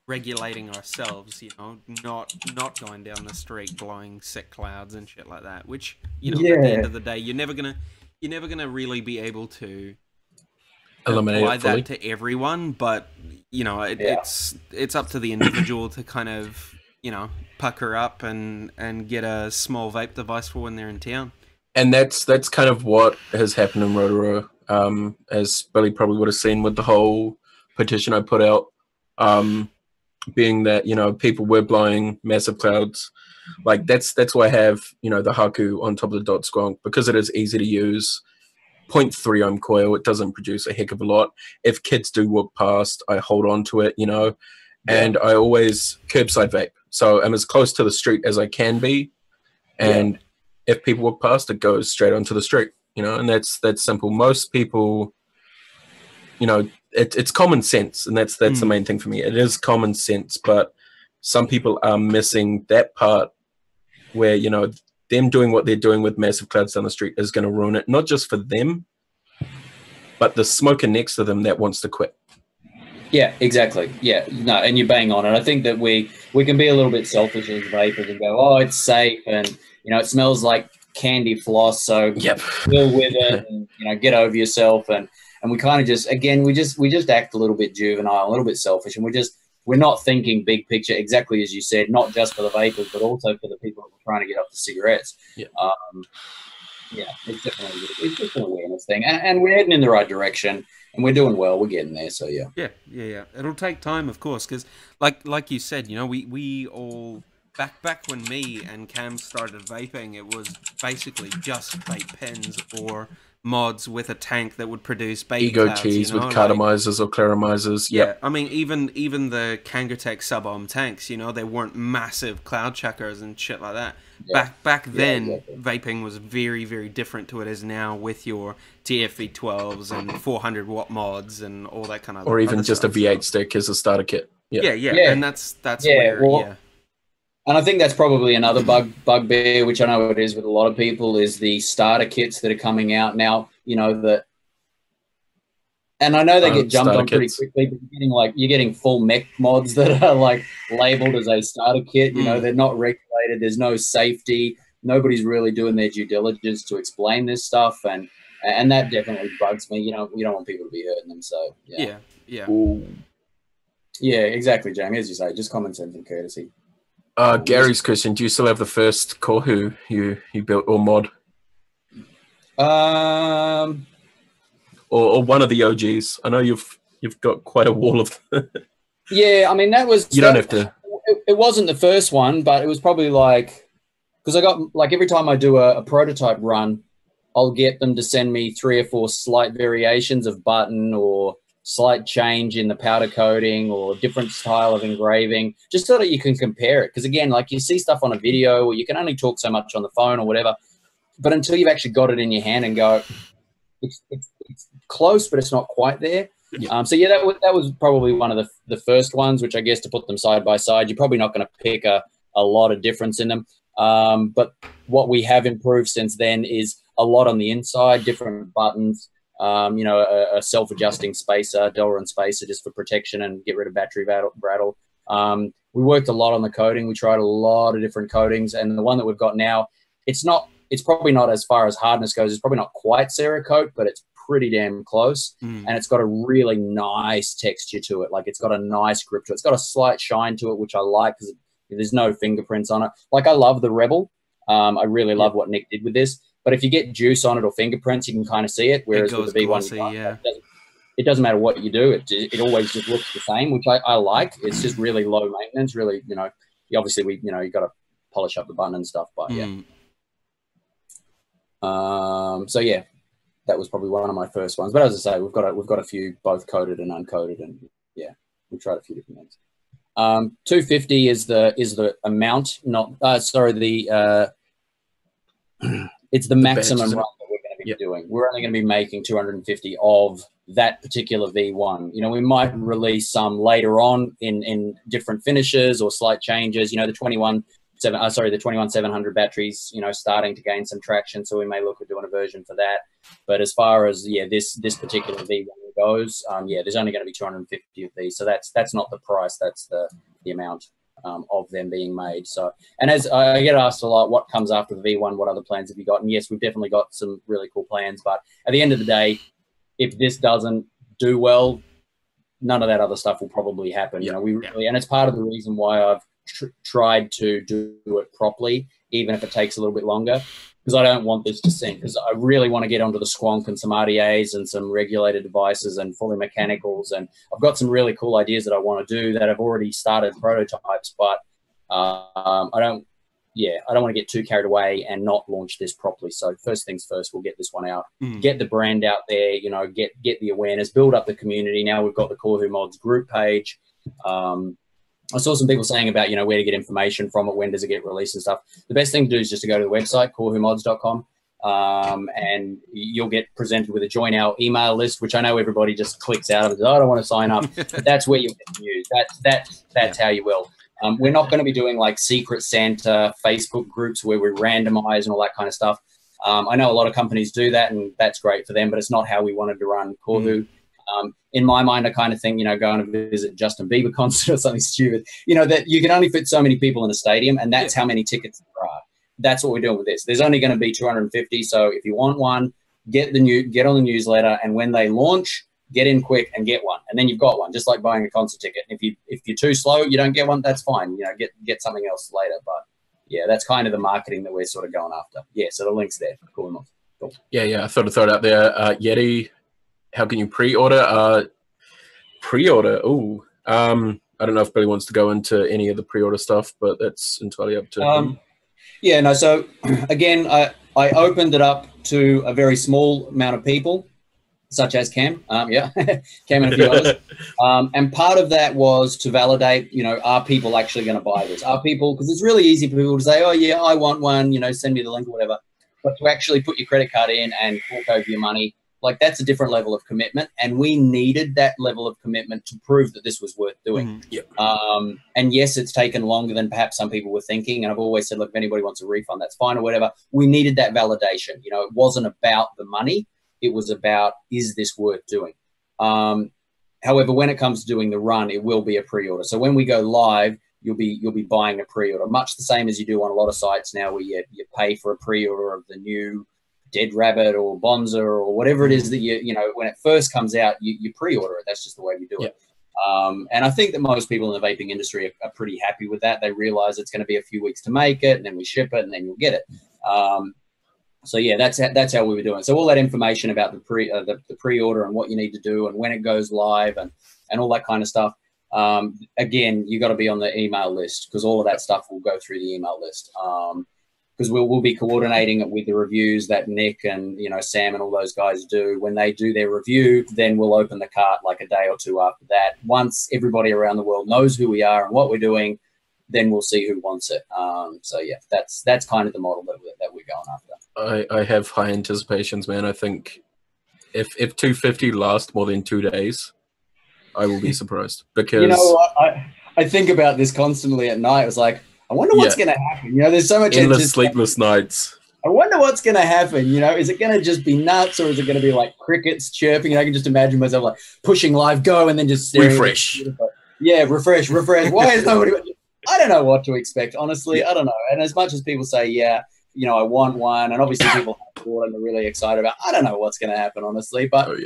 regulating ourselves, you know, not going down the street blowing sick clouds and shit like that, which, you know, at the end of the day, you're never gonna really be able to apply that to everyone, but you know, it's up to the individual to kind of, you know, pucker up and get a small vape device for when they're in town. And that's kind of what has happened in Rotorua, as Billy probably would have seen with the whole petition I put out, being that, you know, people were blowing massive clouds. Like that's why I have, you know, the Haku on top of the Dot Squonk, because it is easy to use. 0.3 ohm coil, it doesn't produce a heck of a lot. If kids do walk past, I hold on to it, you know, and I always curbside vape. So I'm as close to the street as I can be, and if people walk past, it goes straight onto the street, you know, and that's simple. Most people, you know, it's common sense, and that's the main thing for me. It is common sense, but some people are missing that part where, you know, them doing what they're doing with massive clouds down the street is going to ruin it, not just for them, but the smoker next to them that wants to quit. Yeah, exactly. Yeah, no, and you're bang on it. I think that we can be a little bit selfish as vapors and go, oh, it's safe, and you know, it smells like candy floss, so deal with it, and you know, get over yourself. And we kind of just, again, we just act a little bit juvenile, a little bit selfish, and we're not thinking big picture, exactly as you said, not just for the vapors, but also for the people that are trying to get off the cigarettes. It's just an awareness thing, and we're heading in the right direction. And we're doing well. We're getting there. So yeah. It'll take time, of course, because like you said, you know, we all back when me and Cam started vaping, it was basically just vape pens or mods with a tank that would produce baby ego clouds, keys, you know, with catamizers or clarimizers. I mean, even the Kangatech sub-ohm tanks, you know, they weren't massive cloud chuckers and shit like that. Back then, vaping was very, very different to it is now, with your TFV12s and 400 watt mods and all that kind of. Or even just a V8 stick as a starter kit. Yeah. And that's Yeah, where well, and I think that's probably another bugbear, which I know it is with a lot of people, is the starter kits that are coming out now. You know that, and I know they get jumped on pretty quickly. But you're getting full mech mods that are like labeled as a starter kit. You know, they're not regulated. There's no safety. Nobody's really doing their due diligence to explain this stuff, and that definitely bugs me. You know, you don't want people to be hurting them. So yeah. Yeah, exactly, Jamie. As you say, just common sense and courtesy. Gary's question: do you still have the first Kohu you built or mod? Or one of the OGs. I know you've got quite a wall of them. Yeah, I mean that was. You don't have to. It wasn't the first one, but it was probably like, because I got like every time I do a prototype run, I'll get them to send me 3 or 4 slight variations of button or slight change in the powder coating or different style of engraving, just so that you can compare it. Because again, like you see stuff on a video, or you can only talk so much on the phone or whatever, but until you've actually got it in your hand and go, it's close, but it's not quite there. Yeah. So yeah, that was probably one of the first ones, which I guess to put them side by side, you're probably not going to pick a lot of difference in them. But what we have improved since then is a lot on the inside, different buttons, you know, a self-adjusting spacer, Delrin spacer, just for protection and get rid of battery rattle. We worked a lot on the coating. We tried a lot of different coatings, and the one that we've got now, it's probably not, as far as hardness goes, it's probably not quite Cerakote, but it's pretty damn close. And it's got a really nice texture to it. Like, it's got a nice grip to it. It's got a slight shine to it, which I like, because there's no fingerprints on it. Like, I love the Rebel. I really love what Nick did with this. But if you get juice on it or fingerprints, you can kind of see it. Whereas with the V1, glossy, yeah. It doesn't matter what you do. It always just looks the same, which I like. It's just really low maintenance. Really, you know, obviously you got to polish up the button and stuff. But yeah. So yeah, that was probably one of my first ones. But as I say, we've got a few both coated and uncoated, and yeah, we tried a few different ones. 250 is the amount, not it's the maximum run that we're going to be doing. We're only going to be making 250 of that particular V1. You know, we might release some later on in different finishes or slight changes. You know, the 21700 batteries, you know, starting to gain some traction, so we may look at doing a version for that. But as far as this particular V1 goes, there's only going to be 250 of these, so that's not the price, that's the amount of them being made. So, and as I get asked a lot, what comes after the V1, what other plans have you got? And yes, we've definitely got some really cool plans, but at the end of the day, if this doesn't do well, none of that other stuff will probably happen. You know, we really, and it's part of the reason why I've tried to do it properly, even if it takes a little bit longer, because I don't want this to sink, because I really want to get onto the Squonk and some RDAs and some regulated devices and fully mechanicals, and I've got some really cool ideas that I want to do that I've already started prototypes, but I don't want to get too carried away and not launch this properly. So first things first, we'll get this one out, get the brand out there, you know, get the awareness, build up the community. Now we've got the Kohu Mods group page. I saw some people saying about, you know, where to get information from it, when does it get released and stuff. The best thing to do is just to go to the website, kohumods.com, and you'll get presented with a join our email list, which I know everybody just clicks out of it. I don't want to sign up. But that's where you'll get news. That's how you will. We're not going to be doing like Secret Santa Facebook groups where we randomize and all that kind of stuff. I know a lot of companies do that, and that's great for them, but it's not how we wanted to run Kohu. In my mind, I kind of think, you know, going to visit Justin Bieber concert or something stupid, you know, that you can only fit so many people in a stadium, and that's how many tickets there are. That's what we're doing with this. There's only going to be 250. So if you want one, get on the newsletter, and when they launch, get in quick and get one, and then you've got one, just like buying a concert ticket. If you're too slow, you don't get one, that's fine. You know, get something else later. But yeah, that's kind of the marketing that we're sort of going after. Yeah, so the link's there. Cool. Yeah. I thought I'd throw it out there. Yeti, how can you pre-order? Pre-order. Oh, I don't know if Billy wants to go into any of the pre-order stuff, but that's entirely up to him. Yeah, no. So again, I opened it up to a very small amount of people, such as Cam. Cam and a few others. And part of that was to validate, you know, are people actually going to buy this? Are people, because it's really easy for people to say, oh yeah, I want one, you know, send me the link or whatever. But to actually put your credit card in and fork over your money, Like, that's a different level of commitment, and we needed that level of commitment to prove that this was worth doing. Yep. And yes, it's taken longer than perhaps some people were thinking, and I've always said, look, if anybody wants a refund, that's fine or whatever. We needed that validation. You know, it wasn't about the money. It was about, is this worth doing? However, when it comes to doing the run, it will be a pre-order. So when we go live, you'll be buying a pre-order, much the same as you do on a lot of sites now, where you pay for a pre-order of the new Dead Rabbit or Bonza or whatever it is that you know, when it first comes out, you pre-order it. That's just the way we do it. And I think that most people in the vaping industry are pretty happy with that. They realize it's going to be a few weeks to make it, and then we ship it, and then you'll get it. So yeah, that's how we were doing. So all that information about the pre-order and what you need to do and when it goes live and all that kind of stuff. Again, you got to be on the email list, because all of that stuff will go through the email list. Because we'll be coordinating it with the reviews that Nick and, you know, Sam and all those guys do. When they do their review, then we'll open the cart like a day or two after that. Once everybody around the world knows who we are and what we're doing, then we'll see who wants it. So yeah, that's kind of the model that we're going after. I have high anticipations, man. I think if 250 lasts more than 2 days, I will be surprised, because you know what? I think about this constantly at night. It was like, I wonder what's going to happen. You know, there's so much endless sleepless nights. I wonder what's going to happen. You know, is it going to just be nuts, or is it going to be like crickets chirping? And I can just imagine myself like pushing live go and then just staring refresh. Yeah, refresh. Why is nobody? I don't know what to expect, honestly. I don't know. And as much as people say, yeah, you know, I want one, and obviously people have bought and they're really excited about, I don't know what's going to happen, honestly. But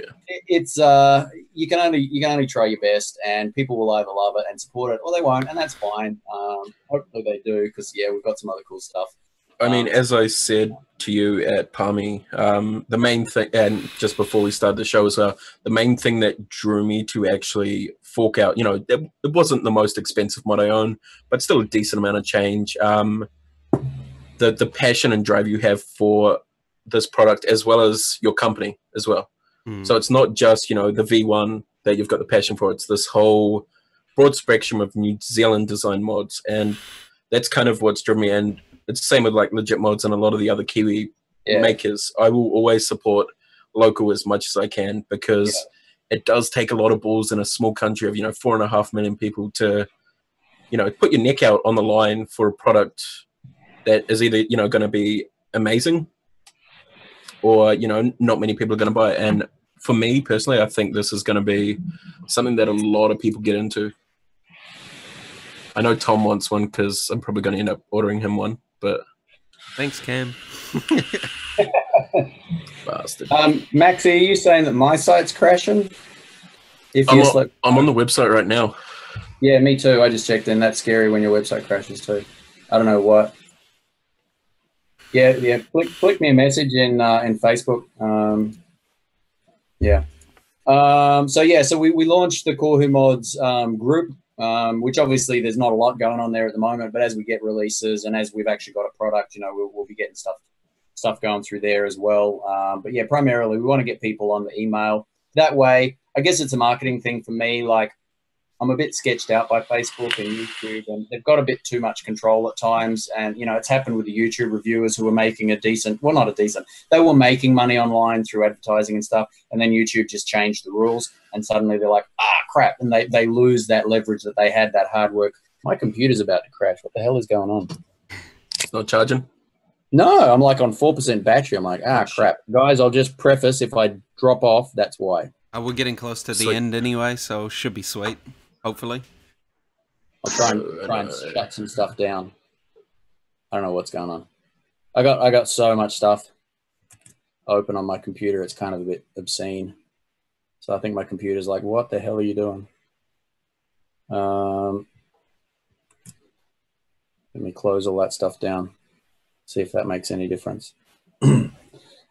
it's you can only try your best, and people will either love it and support it, or they won't, and that's fine. Hopefully they do, because yeah, we've got some other cool stuff. I mean, as I said to you at Palmy, the main thing, and just before we started the show as well, the main thing that drew me to actually fork out, you know, it wasn't the most expensive mod I own, but still a decent amount of change. The passion and drive you have for this product, as well as your company as well. So it's not just, you know, the V1 that you've got the passion for. It's this whole broad spectrum of New Zealand design mods, and that's kind of what's driven me. And it's the same with like Legit Mods and a lot of the other Kiwi makers. I will always support local as much as I can, because it does take a lot of balls in a small country of, you know, 4.5 million people to, you know, put your neck out on the line for a product that is either, you know, going to be amazing, or, you know, not many people are going to buy it. And for me personally, I think this is going to be something that a lot of people get into. I know Tom wants one, because I'm probably going to end up ordering him one. But thanks, Cam. Bastard. Maxie, are you saying that my site's crashing? I'm on the website right now. Yeah, me too. I just checked in. That's scary when your website crashes too. I don't know what. Yeah. Flick me a message in Facebook. So we launched the Kohu Mods group, which obviously there's not a lot going on there at the moment, but as we get releases and as we've actually got a product, you know, we'll be getting stuff going through there as well. But yeah, primarily we want to get people on the email. That way, I guess it's a marketing thing for me. Like, I'm a bit sketched out by Facebook and YouTube, and they've got a bit too much control at times. And, you know, it's happened with the YouTube reviewers who were making they were making money online through advertising and stuff. And then YouTube just changed the rules, and suddenly they're like, crap. And they lose that leverage that they had, that hard work. My computer's about to crash. What the hell is going on? It's not charging? No, I'm like on 4% battery. I'm like, crap. Guys, I'll just preface, if I drop off, that's why. We're getting close to the end anyway, so should be sweet. Hopefully. I'll try and shut some stuff down. I don't know what's going on. I got so much stuff open on my computer, it's kind of a bit obscene. So I think my computer's like, what the hell are you doing? Let me close all that stuff down. See if that makes any difference. Yeah,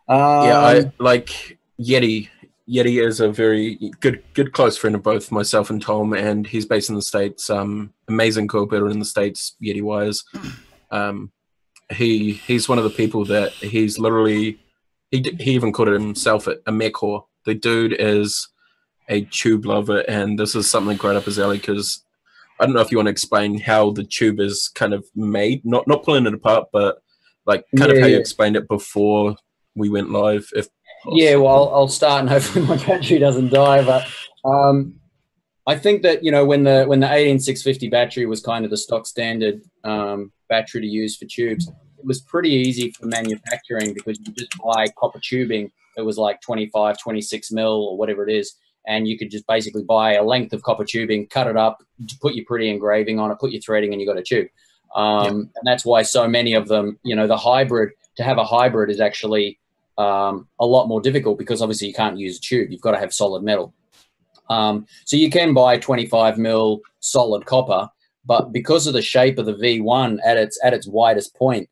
I like Yeti. Yeti is a very good close friend of both myself and Tom, and he's based in the States. Amazing co-builder in the States, Yeti wise. He's one of the people that he's literally he even called it himself a mech whore. The dude is a tube lover, and this is something right up his alley, because I don't know if you want to explain how the tube is kind of made, not pulling it apart, but like kind of how you explained it before we went live. Yeah, well, I'll start and hopefully my battery doesn't die. But I think that, you know, when the 18650 battery was kind of the stock standard battery to use for tubes, it was pretty easy for manufacturing because you just buy copper tubing that was like 25, 26 mil or whatever it is, and you could just basically buy a length of copper tubing, cut it up, put your pretty engraving on it, put your threading, and you got a tube. And that's why so many of them, you know, the hybrid, to have a hybrid is actually a lot more difficult because obviously you can't use a tube. You've got to have solid metal. So you can buy 25 mil solid copper, but because of the shape of the V1 at its widest point,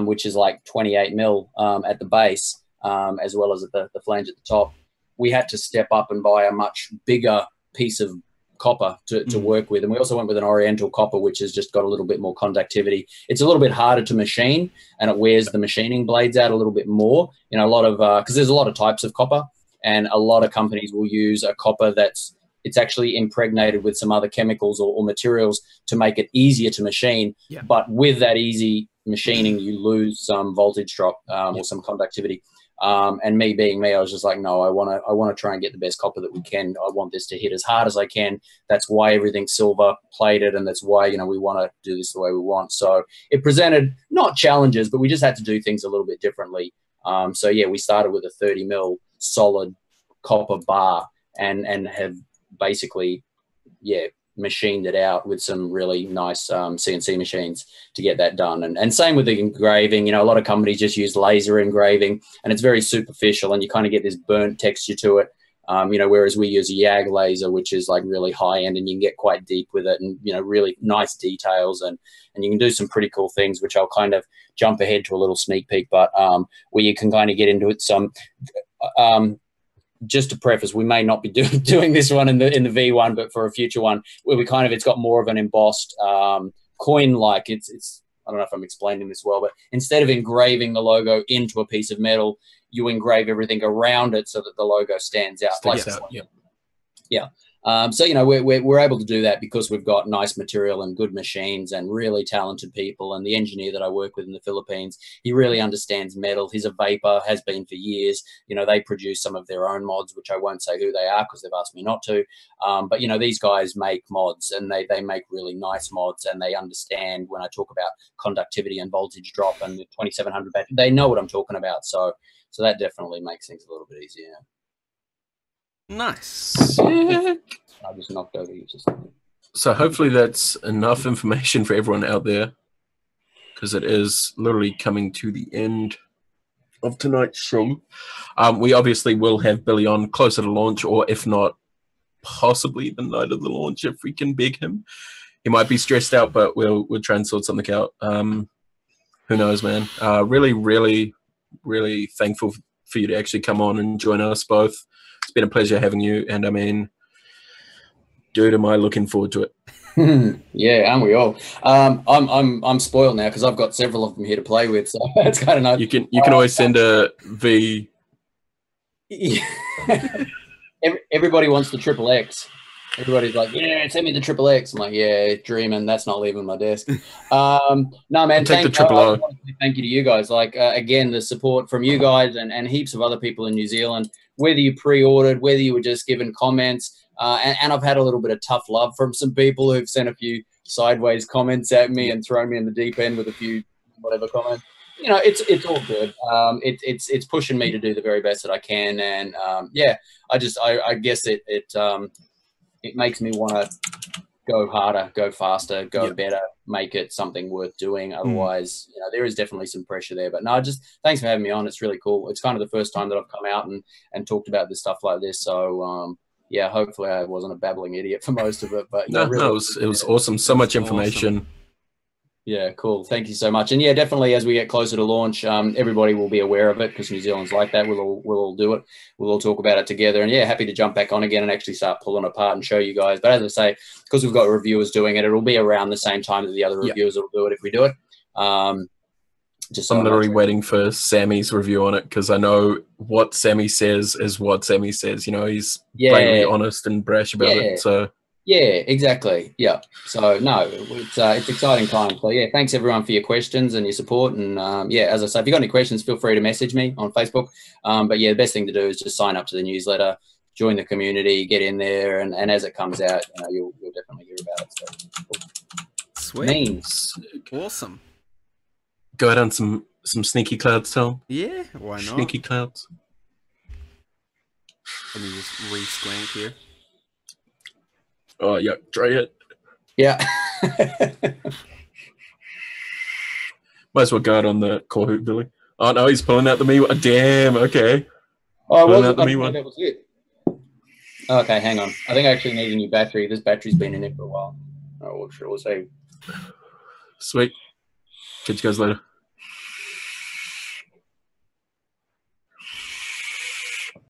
which is like 28 mil at the base, as well as at the flange at the top, we had to step up and buy a much bigger piece of copper to work with. And we also went with an Oriental copper, which has just got a little bit more conductivity. It's a little bit harder to machine, and it wears the machining blades out a little bit more. You know, a lot of, because there's a lot of types of copper, and a lot of companies will use a copper it's actually impregnated with some other chemicals or materials to make it easier to machine. Yeah. But with that easy machining, you lose some voltage drop or some conductivity. And me being me, I was just like, no, I want to try and get the best copper that we can. I want this to hit as hard as I can. That's why everything's silver plated, and that's why, you know, we want to do this the way we want. So it presented not challenges, but we just had to do things a little bit differently. So yeah, we started with a 30 mil solid copper bar and have basically, machined it out with some really nice CNC machines to get that done. And same with the engraving. You know, a lot of companies just use laser engraving, and it's very superficial, and you kind of get this burnt texture to it. You know, whereas we use a YAG laser, which is like really high end, and you can get quite deep with it, and, you know, really nice details, and you can do some pretty cool things, which I'll kind of jump ahead to a little sneak peek, but where you can kind of get into it some. Just to preface, we may not be doing this one in the V1, but for a future one where we kind of, it's got more of an embossed coin-like. It's I don't know if I'm explaining this well, but instead of engraving the logo into a piece of metal, you engrave everything around it so that the logo stands out. Yeah. So, you know, we're able to do that because we've got nice material and good machines and really talented people. And the engineer that I work with in the Philippines, he really understands metal. He's a vapor, has been for years. You know, they produce some of their own mods, which I won't say who they are because they've asked me not to. But, you know, these guys make mods, and they make really nice mods, and they understand when I talk about conductivity and voltage drop and the 2700 battery, they know what I'm talking about. So that definitely makes things a little bit easier. Nice. I just knocked over you. So hopefully that's enough information for everyone out there, because it is literally coming to the end of tonight's show. We obviously will have Billy on closer to launch, or if not, possibly the night of the launch if we can beg him. He might be stressed out, but we'll try and sort something out. Who knows, man? Really, really, really thankful for you to actually come on and join us both. It's been a pleasure having you, and I mean, dude, am I looking forward to it? Yeah, aren't we all? I'm spoiled now because I've got several of them here to play with, so it's kind of nice. You can always send a V. Everybody wants the XXX. Everybody's like, yeah, send me the XXX. I'm like, yeah, dreaming. That's not leaving my desk. No, man. Take the triple O. Thank you to you guys. Like, again, the support from you guys and heaps of other people in New Zealand, whether you pre-ordered, whether you were just giving comments. And I've had a little bit of tough love from some people who've sent a few sideways comments at me and thrown me in the deep end with a few whatever comments. You know, it's all good. It's pushing me to do the very best that I can. And, yeah, I guess it makes me want to go harder, go faster, go better, make it something worth doing. Otherwise, you know, there is definitely some pressure there. But no, just thanks for having me on. It's really cool. It's kind of the first time that I've come out and talked about this stuff like this. So, yeah, hopefully I wasn't a babbling idiot for most of it. But no, really, it was awesome. So much information. Awesome. Yeah, cool. Thank you so much. And yeah, definitely as we get closer to launch, everybody will be aware of it because New Zealand's like that. We'll all do it. We'll all talk about it together. And yeah, happy to jump back on again and actually start pulling apart and show you guys. But as I say, because we've got reviewers doing it, it'll be around the same time that the other reviewers will do it if we do it. I'm literally waiting for Sammy's review on it because I know what Sammy says is what Sammy says. You know, he's blatantly honest and brash about it. So Yeah, exactly. Yeah. So no, it's exciting time. So yeah, thanks everyone for your questions and your support. And yeah, as I say, if you got any questions, feel free to message me on Facebook. But yeah, the best thing to do is just sign up to the newsletter, join the community, get in there, and as it comes out, you'll definitely hear about it. So Sweet. means Awesome. Go out on some sneaky clouds, Tom. Yeah, why not? Sneaky clouds. Let me just re-squank here. Oh yeah, try it. yeah. Might as well go out on the Kohu, Billy. Oh no, he's pulling out the me one. Damn, okay. Oh, Pulling out I the me didn't know one. that was it. Okay, hang on. I think I actually need a new battery. This battery's been in it for a while. Oh, well, sure, we'll see. Sweet. Catch you guys later.